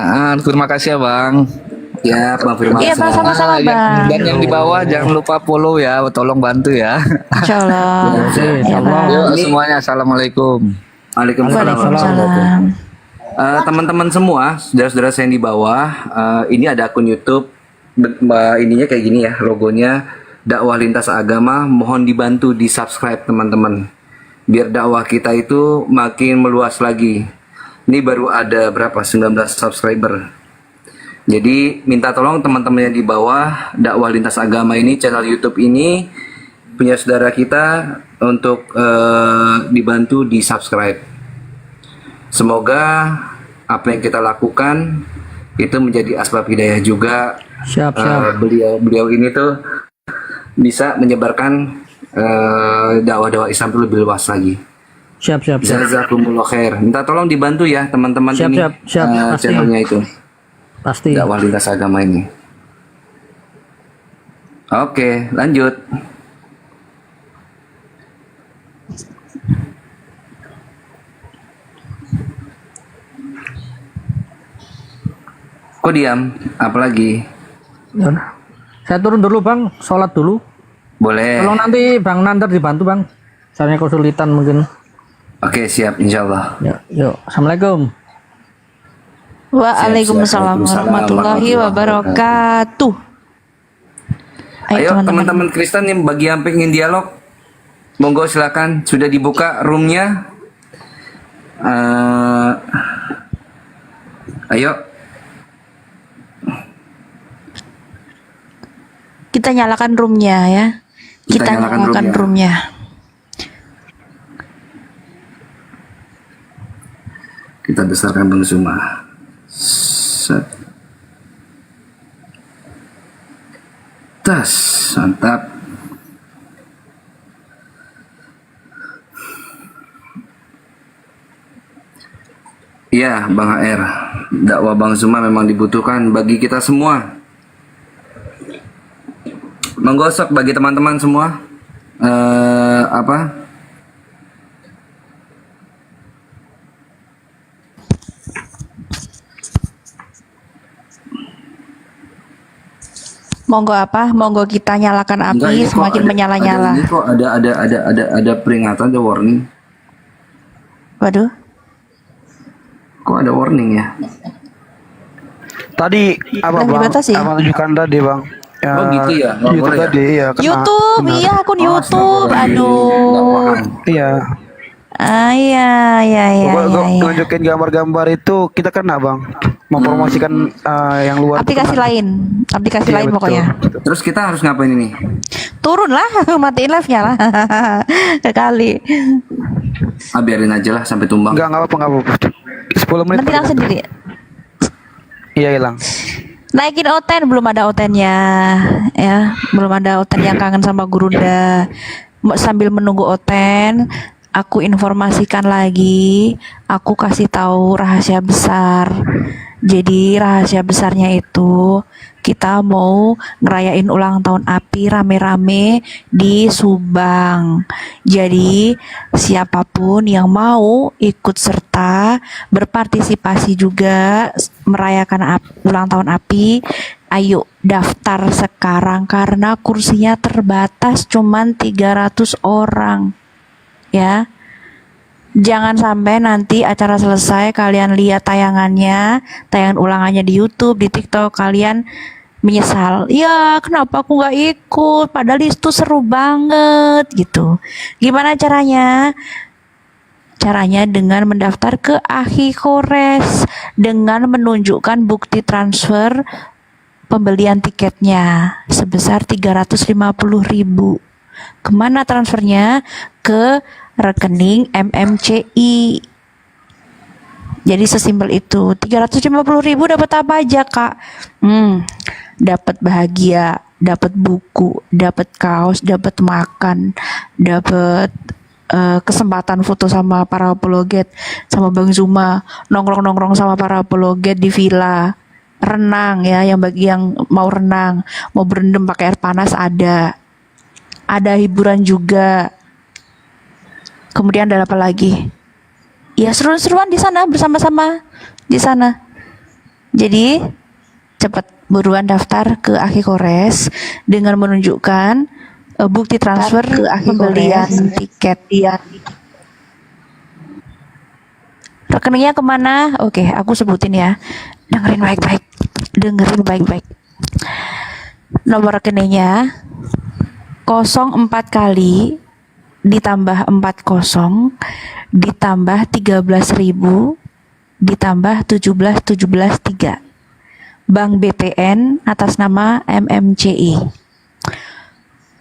Terima kasih ya bang.
Ya, Bang Firman.
Iya bang, sama-sama bang.
Dan yang di bawah jangan lupa follow ya, tolong bantu ya.
Insya Allah. Ya, bang.
Yuk semuanya, assalamualaikum.
Waalaikumsalam.
Teman-teman semua, saudara-saudara saya yang di bawah, ini ada akun YouTube, ininya kayak gini ya, logonya Dakwah Lintas Agama. Mohon dibantu di subscribe teman-teman, biar dakwah kita itu makin meluas lagi. Ini baru ada berapa? 19 subscriber. Jadi minta tolong teman-teman yang di bawah Dakwah Lintas Agama ini, channel YouTube ini punya saudara kita untuk dibantu di subscribe. Semoga apa yang kita lakukan itu menjadi asbab hidayah juga.
Siap.
Beliau ini tuh bisa menyebarkan dakwah-dakwah Islam itu lebih luas lagi.
Siap.
Jazakumullah khair. Minta tolong dibantu ya teman-teman
Siap,
ini
siap. Pasti.
channelnya itu.
Pasti.
Dakwah Lintas Agama ini. Oke, lanjut. Kok diam? Apalagi?
Yaudah. Saya turun dulu bang, sholat dulu.
Boleh.
Tolong nanti Bang Nander dibantu bang. Soalnya kesulitan mungkin.
Oke, siap, insyaallah.
Yuk. Assalamualaikum.
Waalaikumsalam warahmatullahi wabarakatuh.
Ayo teman-teman Kristen yang bagi yang pengen dialog, monggo silakan, sudah dibuka roomnya. Ayo.
Kita nyalakan roomnya ya. Kita nyalakan roomnya.
Kita besarkan Bang Zuma. Set. Tas, mantap. Iya, Bang HR. Dakwah Bang Zuma memang dibutuhkan bagi kita semua. Menggosok bagi teman-teman semua.
Monggo apa? Monggo kita nyalakan api
Enggak, ini kok
semakin menyala-nyala.
Ini kok ada peringatan, ada warning.
Waduh.
Kok ada warning ya?
Tadi apa
Lagi
bang?
batas ya?
Apa tunjukkan tadi bang? Ya,
Oh, gitu ya? Nggak
YouTube
boleh ya?
tadi ya. kena.
YouTube,
Benar.
iya akun YouTube. Aduh.
Iya.
Iya.
Gua nunjukin gambar-gambar itu kita kena bang. Mempromosikan yang luar. itu
Aplikasi
kena.
lain, aplikasi
Iya,
lain
betul.
pokoknya.
Terus kita harus ngapain ini?
Turun lah, matiin live-nya lah. Sekali.
Biarin aja lah sampai tumbang.
Enggak apa-apa. 10 menit.
Nanti hilang sendiri.
Iya hilang.
Naikin oten, belum ada otennya ya, belum ada oten yang kangen sama Gurunda. Sambil menunggu oten, aku informasikan lagi, aku kasih tahu rahasia besar. Jadi rahasia besarnya itu kita mau ngerayain ulang tahun API rame-rame di Subang. Jadi siapapun yang mau ikut serta berpartisipasi juga merayakan ulang tahun API, ayo daftar sekarang karena kursinya terbatas cuman 300 orang. Ya. Jangan sampai nanti acara selesai kalian lihat tayangan ulangannya di YouTube, di TikTok, kalian menyesal. Ya, kenapa aku nggak ikut? Padahal itu seru banget gitu. Gimana caranya? Caranya dengan mendaftar ke Akhi Kores dengan menunjukkan bukti transfer pembelian tiketnya sebesar 350.000. Kemana transfernya? Ke rekening MMCI. Jadi sesimpel itu. 350.000 dapat apa aja, Kak? Dapat bahagia, dapat buku, dapat kaos, dapat makan, dapat kesempatan foto sama para apologet, sama Bang Zuma, nongkrong-nongkrong sama para apologet di villa. Renang ya, yang bagi yang mau renang, mau berendam pakai air panas ada. Ada hiburan juga. Kemudian ada apa lagi? Ya seru-seruan di sana bersama-sama di sana. Jadi cepat buruan daftar ke Akhi Kores dengan menunjukkan bukti transfer pembelian tiket. Rekeningnya kemana? Oke, aku sebutin ya. Dengerin baik-baik. Nomor rekeningnya 04 kali ditambah 40 ditambah 13.000 ditambah 17.3. Bank BPN atas nama MMCI.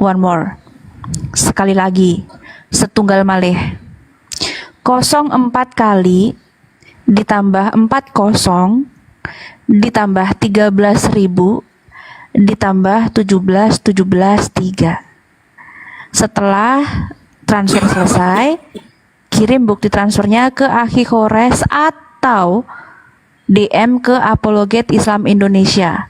One more. Sekali lagi, setunggal malih. 04 kali ditambah 40 ditambah 13.000 ditambah 17.3. Setelah transfer selesai, kirim bukti transfernya ke Akhi Kores atau DM ke Apologet Islam Indonesia.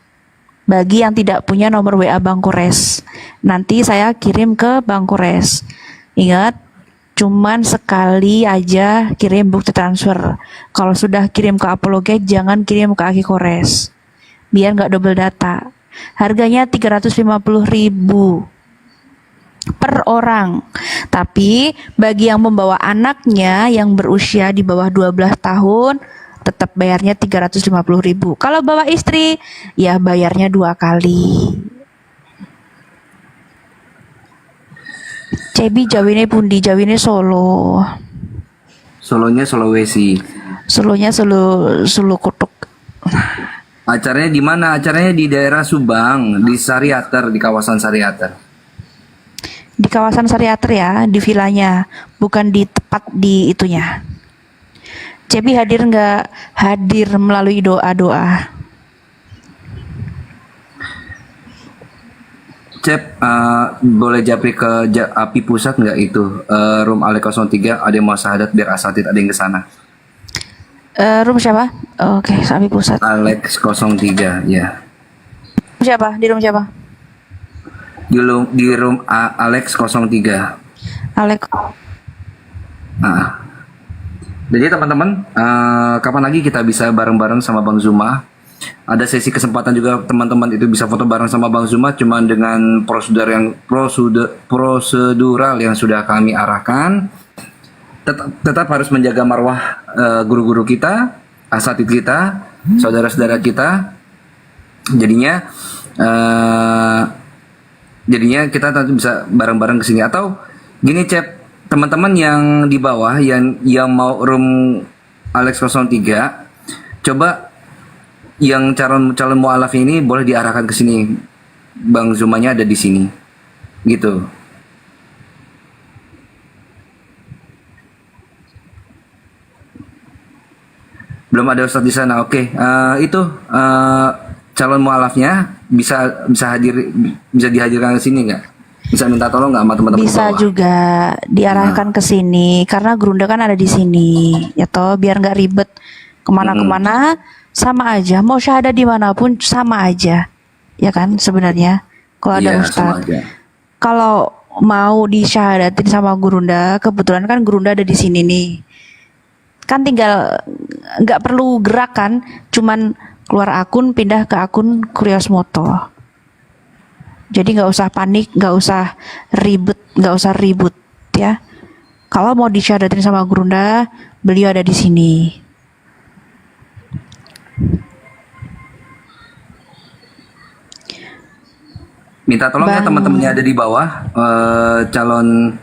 Bagi yang tidak punya nomor WA Bang Kores, nanti saya kirim ke Bang Kores. Ingat, cuman sekali aja kirim bukti transfer. Kalau sudah kirim ke Apologet, jangan kirim ke Akhi Kores, biar nggak double data. Harganya 350.000 per orang. Tapi bagi yang membawa anaknya yang berusia di bawah 12 tahun tetap bayarnya 350.000. Kalau bawa istri, ya bayarnya 2 kali. Cebi Jawine pundi, Jawine Solo.
Solonya Sulawesi.
Solonya Solo Kutuk.
Acaranya di mana? Acaranya di daerah Subang, di Sariater, di kawasan Sariater.
Di kawasan Sariater ya, di vilanya, bukan di tepat di itunya. Cebi hadir nggak? Hadir melalui doa-doa.
Cep, boleh japri ke API pusat nggak itu? Room Ale 03, ada yang mau syahadat biar asatid ada yang ke sana.
Room siapa? Oke, Sapi Pusat.
Alex 03, ya.
Siapa? Di room siapa?
Di room Alex 03.
Alek.
Jadi teman-teman, kapan lagi kita bisa bareng-bareng sama Bang Zuma? Ada sesi kesempatan juga teman-teman itu bisa foto bareng sama Bang Zuma, cuman dengan prosedural yang sudah kami arahkan. Tetap harus menjaga marwah guru-guru kita, asatid kita, saudara-saudara kita. Jadinya kita nanti bisa bareng-bareng ke sini. Atau gini Cep, teman-teman yang di bawah yang mau room Alex 03, coba yang calon mualaf ini boleh diarahkan ke sini. Bang Zumanya ada di sini. Gitu. Belum ada Ustadz di sana. Oke, itu calon mualafnya bisa dihadirkan ke sini nggak? Bisa minta tolong nggak sama teman-teman
Bisa
bawah?
juga diarahkan ke sini karena Gerunda kan ada di sini, ya toh biar nggak ribet kemana-kemana, sama aja. Mau syahadat dimanapun sama aja, ya kan sebenarnya. Kalau ada
Iya, sama
ustadz,
aja.
kalau mau disyahadatin sama Gurunda, kebetulan kan Gurunda ada di sini nih. Kan tinggal nggak perlu gerak kan, cuman keluar akun pindah ke akun Kurios Moto. Jadi nggak usah panik, nggak usah ribut ya. Kalau mau disyahadatin sama Gurunda, beliau ada di sini.
Minta tolong ya
Bang.
teman-temannya ada di bawah, calon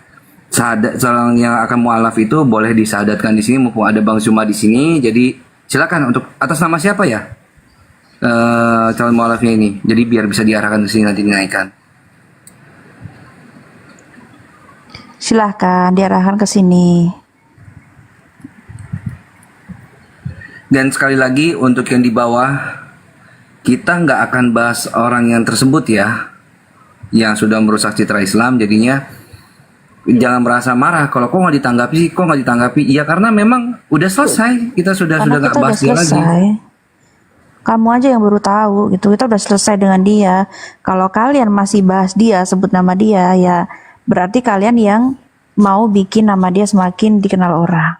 yang akan mualaf itu boleh disahadatkan di sini mumpung ada Bang Zuma di sini. Jadi silakan untuk atas nama siapa ya calon mualafnya ini. Jadi biar bisa diarahkan ke sini nanti dinaikkan.
Silahkan diarahkan ke sini.
Dan sekali lagi untuk yang di bawah, kita nggak akan bahas orang yang tersebut ya, yang sudah merusak citra Islam. Jadinya jangan merasa marah kalau kok nggak ditanggapi. Iya karena memang udah selesai, kita sudah
Karena
nggak
kita
bahas
udah
dia lagi.
selesai. Kamu aja yang baru tahu gitu. Kita udah selesai dengan dia. Kalau kalian masih bahas dia, sebut nama dia, ya berarti kalian yang mau bikin nama dia semakin dikenal orang.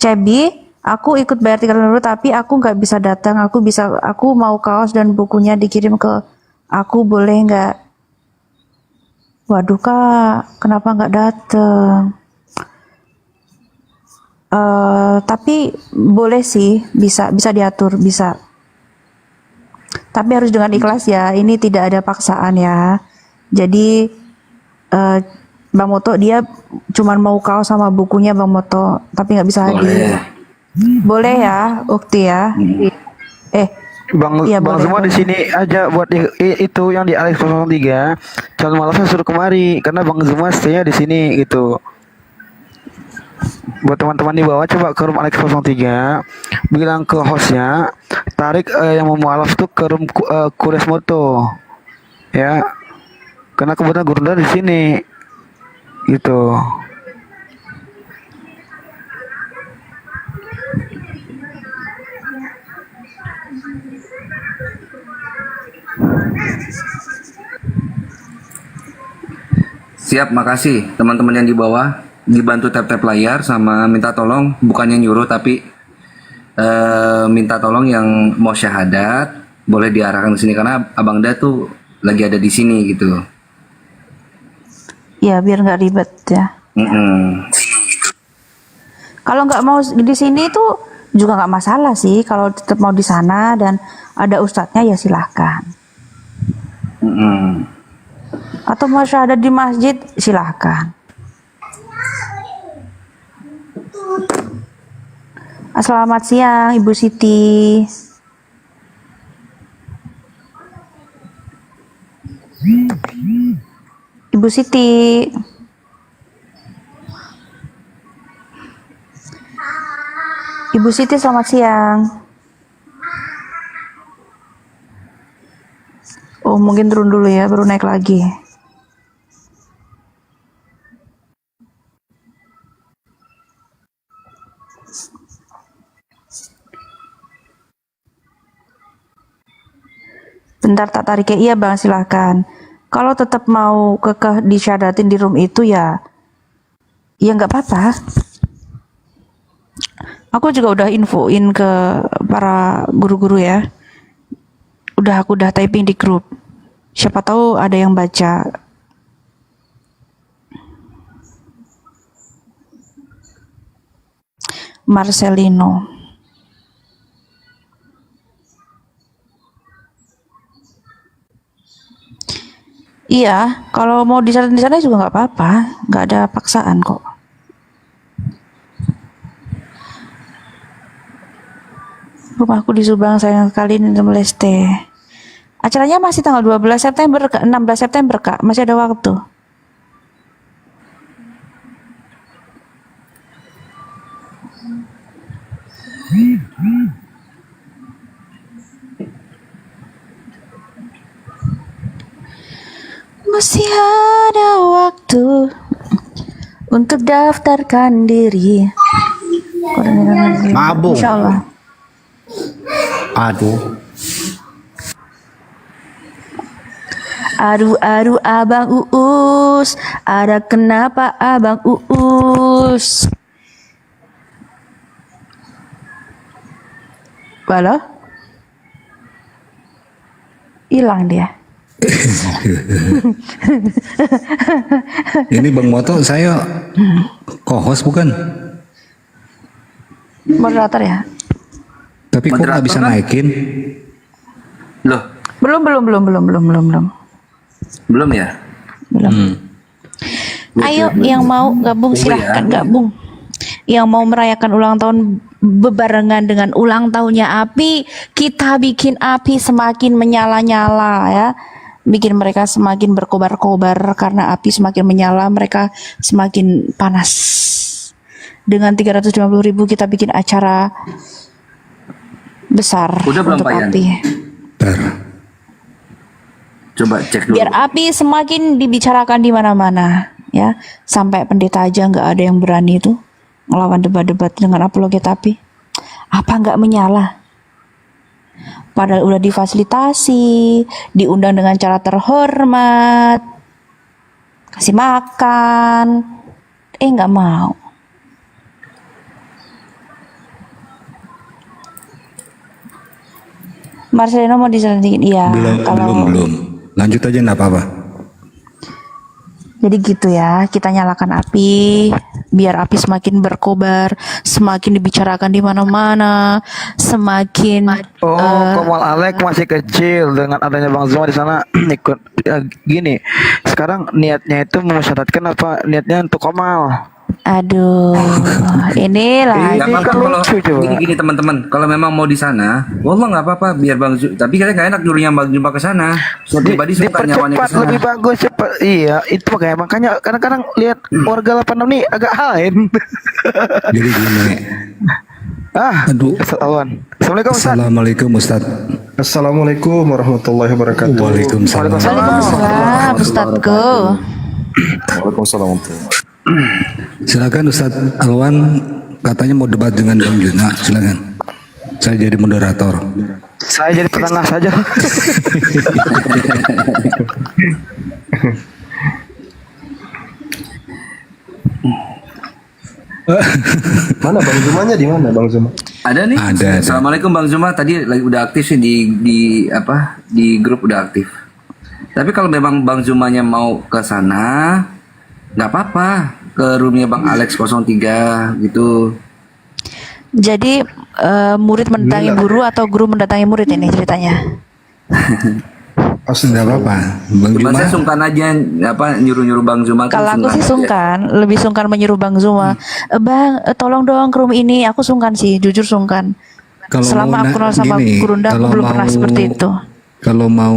Cebi, aku ikut bayar 300 dulu tapi aku nggak bisa datang. Aku mau kaos dan bukunya dikirim ke aku, boleh nggak? Waduh kak, kenapa nggak datang? Tapi boleh sih, bisa diatur, bisa. Tapi harus dengan ikhlas ya. Ini tidak ada paksaan ya. Jadi Bang Moto dia cuman mau kaos sama bukunya Bang Moto, tapi nggak bisa hadir. Boleh ya, Ukti ya.
Bang
Iya,
Bang
boleh,
Zuma di
boleh.
sini aja buat itu yang di Alex 03. Calon malasnya suruh kemari karena Bang Zuma stay-nya di sini gitu. Buat teman-teman di bawah coba ke room Alex 03, bilang ke hostnya tarik yang mau mualaf tuh ke room Kurios Moto. Ya. Karena kebetulan Gurunda di sini. Gitu.
Siap, makasih teman-teman yang di bawah, dibantu tap-tap layar sama minta tolong, bukannya nyuruh tapi minta tolong yang mau syahadat boleh diarahkan ke sini karena Abang Da tuh lagi ada di sini gitu.
Ya biar nggak ribet ya.
Mm-mm.
Kalau nggak mau di sini tuh juga nggak masalah sih kalau tetap mau di sana dan ada ustadznya ya silahkan. Atau mau syahadat di masjid silahkan. Selamat siang Ibu Siti. Ibu Siti. Ibu Siti selamat siang. Oh mungkin turun dulu ya baru naik lagi. Bentar tak tarik ya. Iya bang silahkan. Kalau tetap mau kekeh disyadatin di room itu ya nggak apa-apa. Aku juga udah infoin ke para guru-guru ya. Aku udah typing di grup. Siapa tahu ada yang baca. Marcelino. Iya, kalau mau di sana juga nggak apa-apa, nggak ada paksaan kok. Rumahku di Subang sayang sekali ini Leste. Acaranya masih tanggal 12 September Kak, 16 September Kak, masih ada waktu. Masih ada waktu untuk daftarkan diri.
Mabuk.
Insya Allah.
Aduh.
Aduh Abang Uus, ada kenapa Abang Uus? Halo? Hilang dia.
Ini Bang Moto, saya co-host bukan?
Moderator ya?
Tapi kok nggak bisa
Moderator kan?
naikin?
Loh,
Belum.
belum ya?
Ayo yang mau gabung
Tunggu
silahkan
ya.
gabung. Yang mau merayakan ulang tahun bebarengan dengan ulang tahunnya Api, kita bikin api semakin menyala-nyala ya. Bikin mereka semakin berkobar-kobar karena api semakin menyala, mereka semakin panas. Dengan 350.000 kita bikin acara besar
Udah belum,
untuk
Pak Yan?
api.
Coba cek dulu.
Biar api semakin dibicarakan di mana-mana ya, sampai pendeta aja nggak ada yang berani itu ngelawan debat-debat dengan apologet api. Apa nggak menyala? Padahal udah difasilitasi, diundang dengan cara terhormat, kasih makan, nggak mau. Marcelino mau diselidiki, iya.
Belum. Lanjut aja nggak apa-apa.
Jadi gitu ya, kita nyalakan api, biar api semakin berkobar, semakin dibicarakan di mana-mana, semakin
Komal Alek masih kecil dengan adanya Bang Zuma di sana ikut ya, gini. Sekarang niatnya itu mensyaratkan apa niatnya untuk Komal?
aduh, inilah.
Gak apa-apa kalau gini teman-teman, kalau memang mau di sana, wallah nggak apa-apa biar Bang Zuma. Tapi kalian nggak enak nyuruh yang Bang Zuma ke sana. Soal pribadi suka nyawanya ke
Dipercepat
sana.
lebih bagus cepat. Iya, itu makanya kadang-kadang lihat warga 86 nih agak lain.
Jadi gini. Aduh.
Ustaz Alwan. Assalamualaikum Ustaz.
Assalamualaikum Ustaz.
Assalamualaikum warahmatullahi wabarakatuh.
Waalaikumsalam.
Waalaikumsalam, Ustadzku.
Waalaikumsalam.
Silakan Ustaz Alwan, katanya mau debat dengan Bang Juna. Silakan. Saya jadi moderator.
Saya jadi penengah saja.
Mana Bang Zumanya, di mana Bang Zuma?
Ada nih.
Ada.
Assalamualaikum Bang Zuma, tadi lagi udah aktif sih di grup udah aktif. Tapi kalau memang Bang Zumanya mau ke sana, nggak apa-apa, ke roomnya Bang Alex 03 gitu.
Jadi murid mendatangi guru atau guru mendatangi murid ini ceritanya?
Oh, enggak apa-apa. Bang
Cuma
Juma,
saya sungkan aja nyuruh-nyuruh Bang Zuma tuh
Kalau aku sih
aja.
sungkan, lebih sungkan menyuruh Bang Zuma. Bang, tolong dong ke room ini. Aku sungkan sih, jujur sungkan.
kalau
Selama
mau
aku kenal sama
gini,
Gurunda, aku
kalau
belum pernah seperti itu.
Kalau mau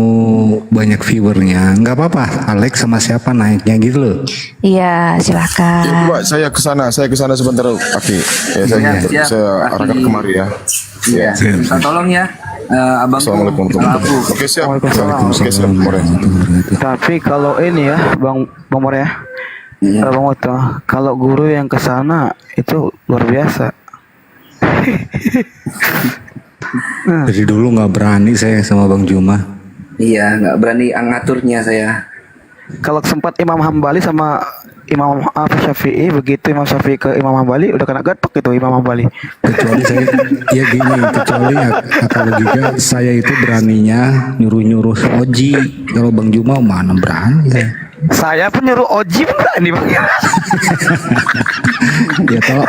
banyak viewernya, nggak apa-apa. Alex sama siapa naiknya gitu loh.
Iya, silakan.
Coba saya ke sana sebentar, Aki. Ya,
Siap.
saya arahkan
Aki.
kemari ya.
Iya. Minta tolong ya. Abang
Assalamualaikum warahmatullahi wabarakatuh. Oke, siap. Oke, siap. More.
Tapi kalau ini ya, Bang More ya,
Iya.
Bang Moto, kalau guru yang ke sana itu luar biasa.
Dari dulu nggak berani saya sama Bang Juma.
Iya, nggak berani ngaturnya saya.
Kalau sempat Imam Hambali sama Imam Syafi'i, begitu Imam Syafi'i ke Imam Hambali udah kena gatok itu Imam Hambali.
Kecuali saya, ya gini, kecuali akal logika saya itu beraninya nyuruh-nyuruh Oji. Kalau Bang Juma mana berani saya.
Saya pun nyuruh Oji pun berani Bang.
Ya toh.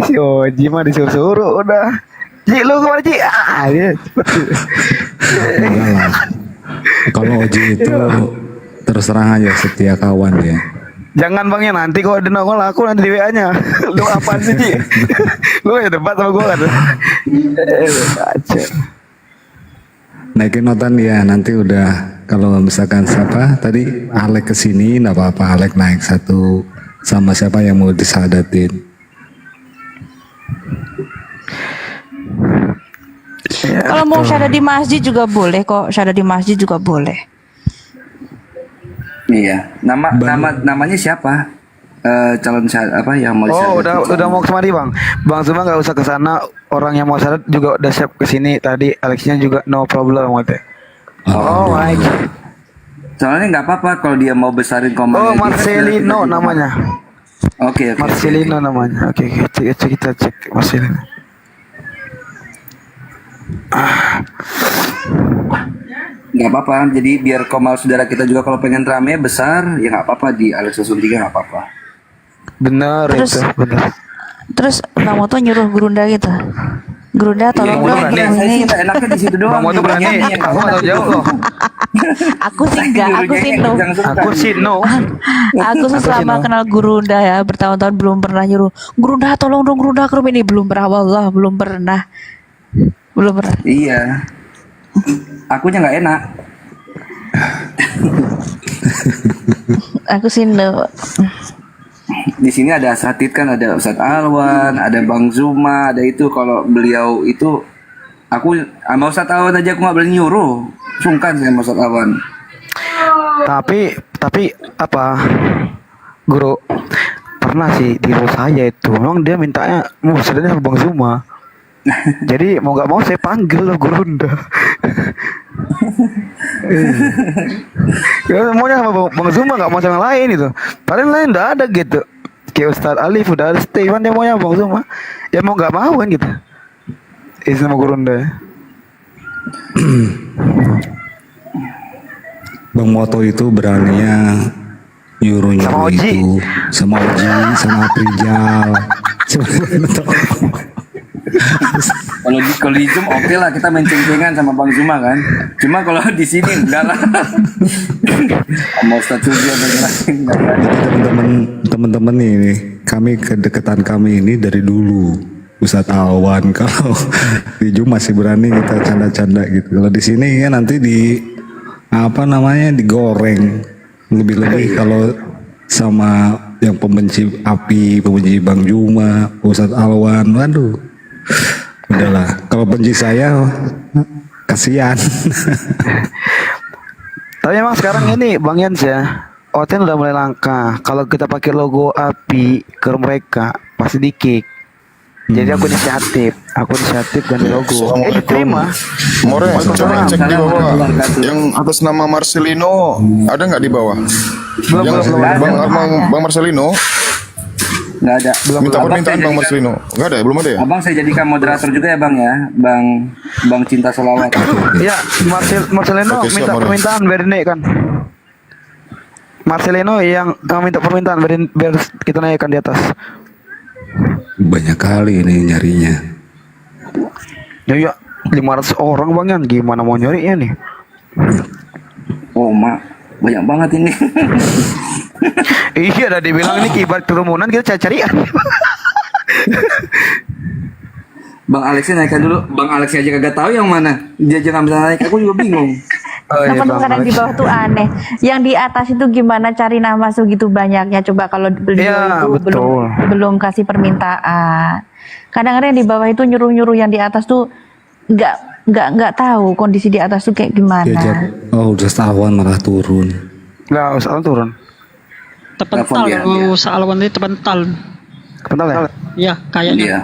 Si Oji mah disuruh-suruh udah. Ji lu kemana Ji? Dia
Enggak lah. Kalau Oji itu terus terang aja setia kawan dia.
jangan Bang ya, nanti kalau ada nongol aku nanti di WA-nya. Lu apaan sih Ji? Lu ya debat sama gua kan. Kacau.
Naikin notan ya, nanti udah kalau misalkan siapa tadi Alek kesini nggak apa-apa, Alek naik satu sama siapa yang mau disadatin.
Kalau mau syahadat di masjid juga boleh kok, syahadat di masjid juga boleh.
Iya. Namanya siapa? Calon apa yang mau
Oh,
disyahadat?
udah mau kemari Bang. Bang Zuma nggak usah ke sana. Orang yang mau syarat juga udah siap ke sini tadi. Alexnya juga no problem katanya. Oh, my God.
Soalnya nggak apa-apa kalau dia mau besarin
Oh,
komanya.
Marcelino namanya.
Oke.
Marcelino namanya. Oke, kita cek Marcelino.
Nggak apa-apa. Jadi biar komal saudara kita juga kalau pengen rame besar ya nggak apa-apa di Alex 3 nggak apa-apa.
Bener
Terus-
itu, bener.
Terus Bang Moto nyuruh Gurunda gitu. Gurunda tolong dong
berani.
ke room
Saya
ini.
sih nggak enaknya di situ doang.
Bang Moto berani. Aku nggak tahu jauh loh.
Aku sih enggak, aku sih no.
Aku sih no.
Aku sih selama
no.
kenal Gurunda ya bertahun-tahun belum pernah nyuruh Gurunda tolong dong Gurunda ke room ini, belum pernah, wallah belum pernah. Belum pernah.
Iya. Akunya nggak enak.
Aku sih no.
Di sini ada asatid kan, ada Ustadz Alwan, ada Bang Zuma, ada itu. Kalau beliau itu, aku sama Ustadz Alwan aja aku nggak boleh nyuruh. Sungkan saya sama Ustadz Alwan.
Tapi apa? Guru pernah sih di rumah saya itu. Memang dia mintanya mau sebenarnya sama Bang Zuma. Jadi mau nggak mau saya panggil loh Gurunda. Ya maunya sama Bang Zuma, nggak mau sama yang lain itu. Padahal lain udah ada gitu. Kayak Ustadz Alif udah ada stay, dia maunya sama Bang Zuma. Ya mau nggak mau kan gitu. Itu sama Gurunda.
Bang Moto itu beraninya nyuruh-nyuruh
Sama Oji.
itu sama Oji, sama Prijal.
Kalau di Zoom oke lah kita main ceng-cengan sama Bang Zuma kan. Cuma kalau di sini enggak lah. Sama Ustadz Sugi atau yang lain enggak berani.
Jadi teman-teman ini, kami kedekatan kami ini dari dulu. Ustadz Alwan kalau di Zoom masih berani kita canda-canda gitu. Kalau di sini ya nanti di apa namanya digoreng. Lebih-lebih kalau sama yang pembenci api, pembenci Bang Juma, Ustadz Alwan, waduh. Udahlah, kalau benci saya kasihan.
Tapi memang sekarang ini Bang Yans ya, Oten udah mulai langka. Kalau kita pakai logo api ke mereka pasti di kick. Jadi aku inisiatif ganti logo. Diterima.
More, coba cek di bawah. Yang atas nama Marcelino ada nggak di bawah? Yang Bang Marcelino
Nggak ada.
minta
Abang
permintaan
saya
Bang
jadikan-
Marcelino. Nggak ada, belum ada ya?
Abang saya jadikan moderator juga ya Bang ya, Bang Cinta Solawat.
Ya, Marcelino
Oke, siap,
minta
More.
permintaan biar naik kan. Marcelino yang minta permintaan biar kita naikkan di atas.
Banyak kali ini nyarinya.
Ya 500 orang bang Yan, gimana mau nyarinya nih?
Oh mak, banyak banget ini.
Iya, udah dibilang ini kibat kerumunan kita cari-carian.
Bang Alexnya naikkan dulu. Bang Alex aja kagak tahu yang mana. Dia aja nggak bisa naik. Aku juga bingung.
Oh, iya,
Teman-teman
Bang
yang di
Alex.
bawah tuh aneh. Yang di atas itu gimana cari nama segitu banyaknya? Coba kalau beliau
Iya,
itu
betul.
belum kasih permintaan. Kadang-kadang yang di bawah itu nyuruh-nyuruh yang di atas tuh nggak tahu kondisi di atas tuh kayak gimana.
Diajak, oh udah Awan malah turun.
Nggak usah turun.
Telepon dia.
Alwan itu terpental.
Kental ya?
Ya, kayaknya.
Iya.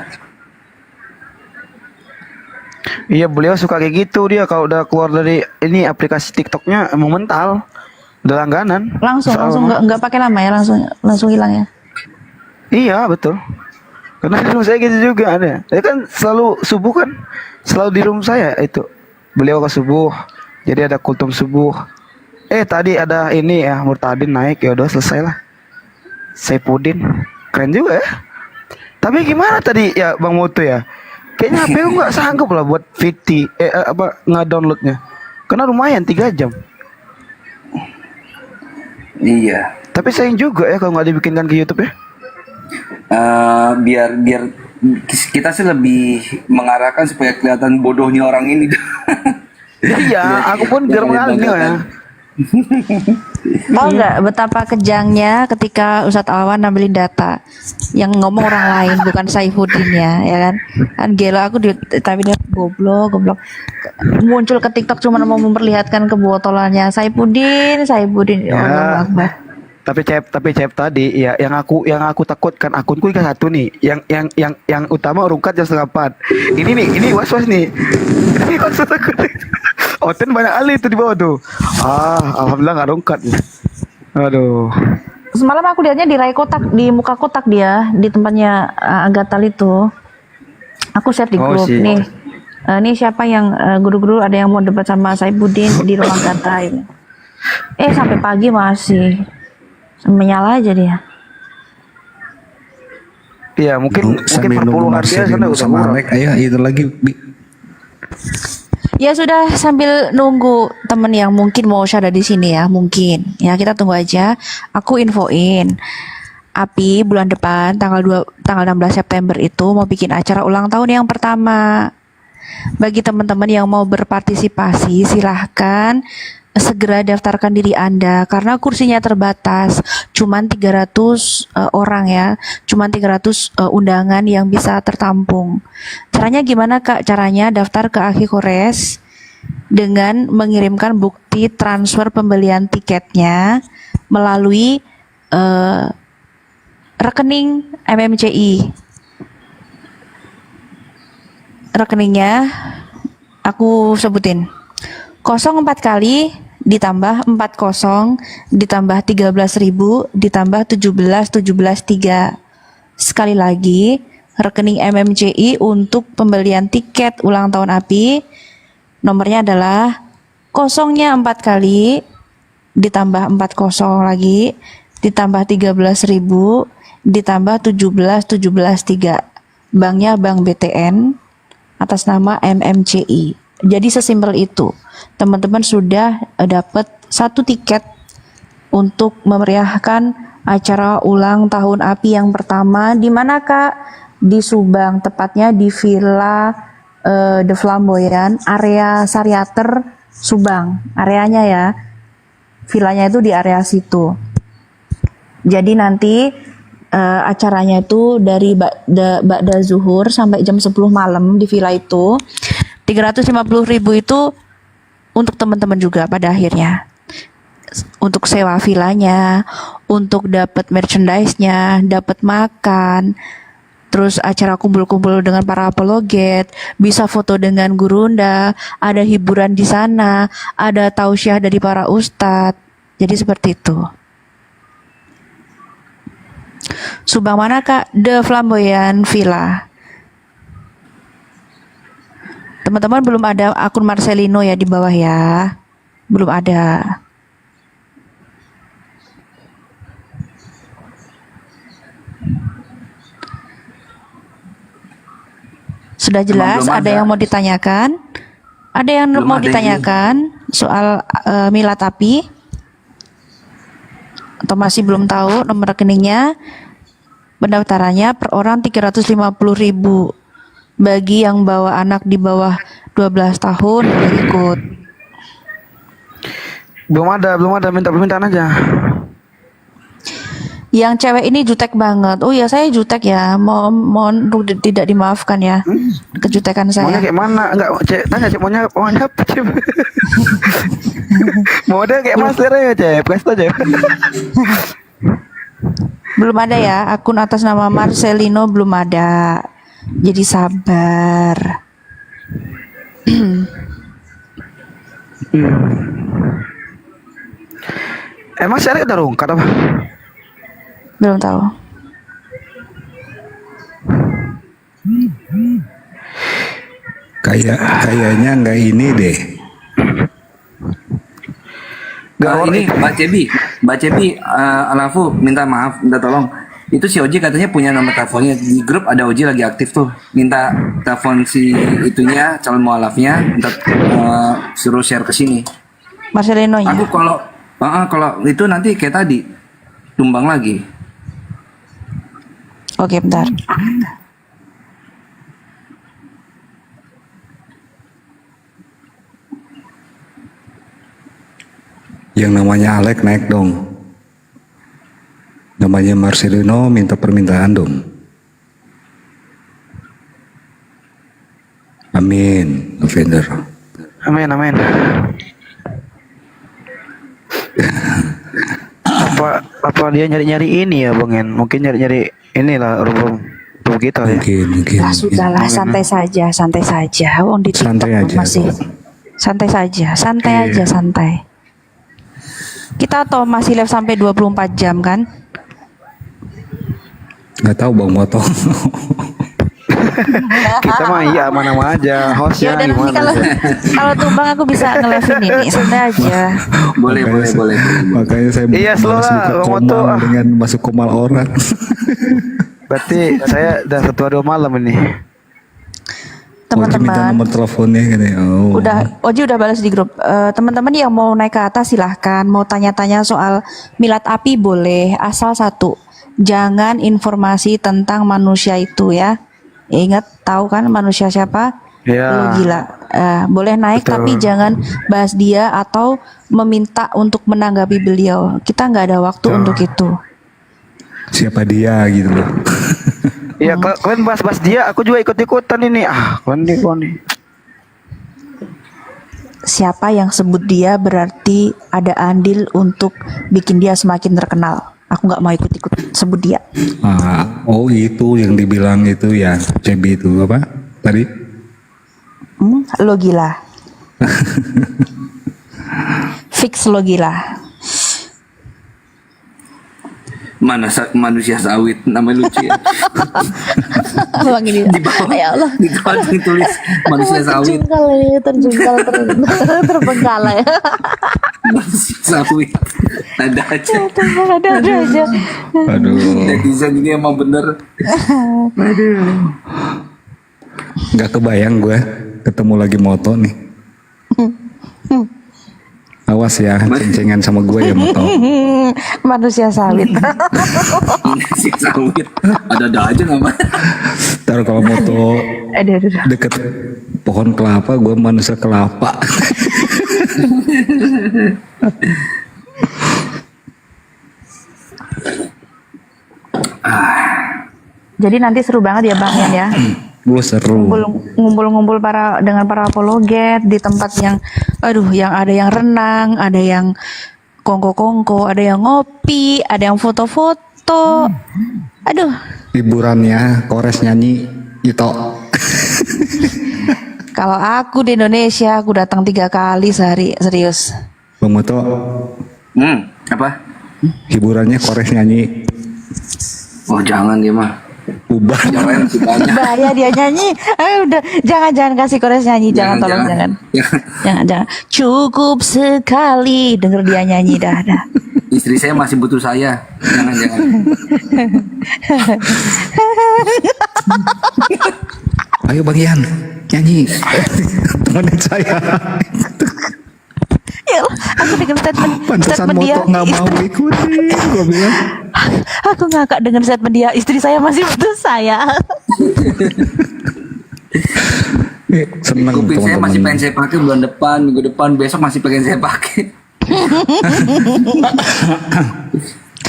Iya, beliau suka kayak gitu dia kalau udah keluar dari ini aplikasi TikToknya emang mental. Udah langganan.
Langsung
Soalnya-
nggak pakai lama ya, langsung hilang ya.
Iya, betul. Karena di rumah saya gitu juga ada. Ya kan selalu subuh kan, selalu di rumah saya itu. Beliau ke subuh, jadi ada kultum subuh. Tadi ada ini ya, Murtadin naik, ya udah selesai lah. Saipudin, keren juga ya. Tapi gimana tadi ya Bang Mutu ya? Kayaknya HP aku nggak sanggup lah buat VT, nge-downloadnya. Karena lumayan 3 jam.
Iya.
Tapi sayang juga ya kalau nggak dibikinkan ke YouTube ya.
Biar kita sih lebih mengarahkan supaya kelihatan bodohnya orang ini.
Iya, aku pun biar mengalami ya.
Tahu nggak betapa kejangnya ketika Ustadz Alwan ngambilin data yang ngomong orang lain bukan Saifuddin ya kan? Kan gelo aku tapi dia goblok muncul ke TikTok cuma mau memperlihatkan kebotolannya Saifuddin ya Allah Akbar.
Tapi cep tadi ya yang aku takutkan akunku kan satu nih. Yang utama rungkat jam 3:30. Ini was-was nih. Ini was-was aku. Oten banyak kali itu di bawah tuh. Alhamdulillah nggak rungkat. Aduh.
Semalam aku lihatnya di muka kotak dia di tempatnya Agatal itu. Aku share di grup
sih.
nih. Nih siapa yang guru-guru ada yang mau debat sama Saifuddin di ruang kata ini. Sampai pagi masih menyala aja dia.
Iya mungkin
Sambil nunggu
perpuluhan dia sana
Marcelino
udah
sama
murah.
Alek, ayo itu lagi.
Ya sudah sambil nunggu temen yang mungkin mau ada di sini ya mungkin ya kita tunggu aja. Aku infoin Api bulan depan tanggal 16 September itu mau bikin acara ulang tahun yang pertama. Bagi teman-teman yang mau berpartisipasi silahkan segera daftarkan diri Anda karena kursinya terbatas, cuman 300 orang ya, cuman 300 undangan yang bisa tertampung. Caranya gimana Kak? Caranya daftar ke Akhi Kores dengan mengirimkan bukti transfer pembelian tiketnya melalui rekening MMCI. Rekeningnya aku sebutin 04 kali ditambah 40 ditambah 13.000 ditambah 17.3. Sekali lagi rekening MMCI untuk pembelian tiket ulang tahun Api nomornya adalah 0-nya 4 kali ditambah 40 lagi ditambah 13.000 ditambah 17.3. Banknya Bank BTN atas nama MMCI. Jadi sesimpel itu. Teman-teman sudah dapat 1 tiket untuk memeriahkan acara ulang tahun Api yang pertama. Di mana Kak? Di Subang, tepatnya di Villa The Flamboyan, area Sariater Subang. Areanya ya. Villanya itu di area situ. Jadi nanti acaranya itu dari Ba'da Zuhur sampai jam 10 malam di villa itu. 350.000 itu untuk teman-teman juga pada akhirnya. Untuk sewa villanya, untuk dapat merchandise-nya, dapat makan, terus acara kumpul-kumpul dengan para apologet, bisa foto dengan gurunda, ada hiburan di sana, ada tausiah dari para ustadz. Jadi seperti itu. Subang mana Kak? The Flamboyan Villa. Teman-teman belum ada akun Marcelino ya di bawah ya. Belum ada. Sudah jelas?
belum
Ada
ada.
yang mau ditanyakan? Ada yang
Belum
mau
ada
ditanyakan soal milad api? Atau masih belum tahu nomor rekeningnya? Pendaftarannya per orang 350.000. Bagi yang bawa anak di bawah 12 tahun boleh ikut.
Belum ada, minta permintaan aja.
Yang cewek ini jutek banget. Oh ya, saya jutek ya. Mohon untuk tidak dimaafkan ya kejutekan
Maunya
saya.
kayak mana? Enggak, Cek, tanya Cek, maunya apa, Cek? Maunya kayak Mas Lera ya, Cek? Kasih tau, Cek.
Belum ada ya, akun atas nama Marcelino belum ada. Jadi sabar.
Emang si Arek udah rungkat apa?
Belum tahu.
Kayaknya nggak ini deh.
Ini Mbak Cebi, Alafu minta maaf, minta tolong. Itu si Oji katanya punya nomor teleponnya di grup, ada Oji lagi aktif tuh. Minta telepon si itunya calon mualafnya, minta suruh share ke sini.
Marcelino ya.
Aku kalau itu nanti kayak tadi tumbang lagi.
Oke, bentar.
Yang namanya Alek naik dong. Namanya Marcelino minta permintaan dong. Amin, November.
Amin. apa dia nyari-nyari ini ya, Bang En? Mungkin nyari-nyari inilah room kita ya.
Mungkin.
Nah, sudahlah, santai saja. Wong di TikTok
Santai aja.
masih santai saja, santai. Kita atau masih live sampai 24 jam kan?
Nggak tahu Bang Moto.
Kita mah iya aman-aman aja.
Ya
Hostnya
udah, nanti
gimana?
kalau tumbang aku bisa nge-live ini, santai aja.
Boleh.
Makanya saya
Iya, slow
malas
lah,
buka
Bang
komal
Moto.
dengan masuk komal orang.
Berarti saya udah 1 malam ini.
Oji minta
Teman-teman,
nomor teleponnya katanya. Oh.
Oji udah balas di grup. Teman-teman yang mau naik ke atas silahkan. Mau tanya-tanya soal milad api boleh. Asal satu, jangan informasi tentang manusia itu ya. Ingat, tahu kan manusia siapa?
Ya.
Lu gila. Boleh naik,
Betul.
tapi jangan bahas dia atau meminta untuk menanggapi beliau. Kita nggak ada waktu untuk itu.
Siapa dia gitu loh.
Iya, kalian bahas-bahas dia, aku juga ikut-ikutan ini. Kalian nih.
Siapa yang sebut dia berarti ada andil untuk bikin dia semakin terkenal. Aku nggak mau ikut-ikut sebut dia.
Oh itu yang dibilang itu ya, CB itu apa tadi?
Lo gila. Fix lo gila.
Mana manusia sawit, namanya lucu ya.
Bang ini.
Di bawah,
Ya Allah.
di bawah ditulis manusia sawit.
Terjungkal terbengkalai.
Manusia sawit. Ada aja.
Ada aja.
Aduh,
Netizen ini emang bener.
nggak kebayang gue ketemu lagi Moto nih. Awas ya, ceng-cengan sama gue ya Moto.
Manusia sawit.
Manusia sawit. Ada aja namanya.
Ntar kalau Moto
Aduh.
deket pohon kelapa, gue manusia kelapa.
Jadi nanti seru banget ya Bang Yan ya.
Gue seru.
Ngumpul-ngumpul dengan para apologet di tempat yang yang ada yang renang, ada yang kongko-kongko, ada yang ngopi, ada yang foto-foto. Aduh,
Hiburannya kores nyanyi itu.
kalau aku di Indonesia aku datang 3 kali sehari, serius.
Bang Moto,
Apa?
hiburannya kores nyanyi.
Oh jangan dia mah.
Ubah.
Jangan sih banyak.
Bahaya dia nyanyi. Udah, jangan kasih kores nyanyi, jangan tolong jangan. Jangan. Cukup sekali denger dia nyanyi dah.
Istri saya masih butuh saya. Jangan.
Ayo Bang Ian, nyanyi. Temenin saya.
Ya Allah, aku dengan
Pantesan
statement dia.
moto nggak mau ikutin. Gue bilang.
Aku ngakak dengan statement dia. Istri saya masih butuh saya.
Seneng
Kuping saya masih
teman-teman.
pengen saya pakai bulan depan, minggu depan, besok masih pengen saya pakai.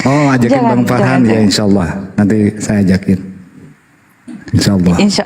Oh, ajakin
Jangan,
Bang Farhan
jangan,
ya, insya Allah. Nanti saya ajakin. Insya Allah.
Insya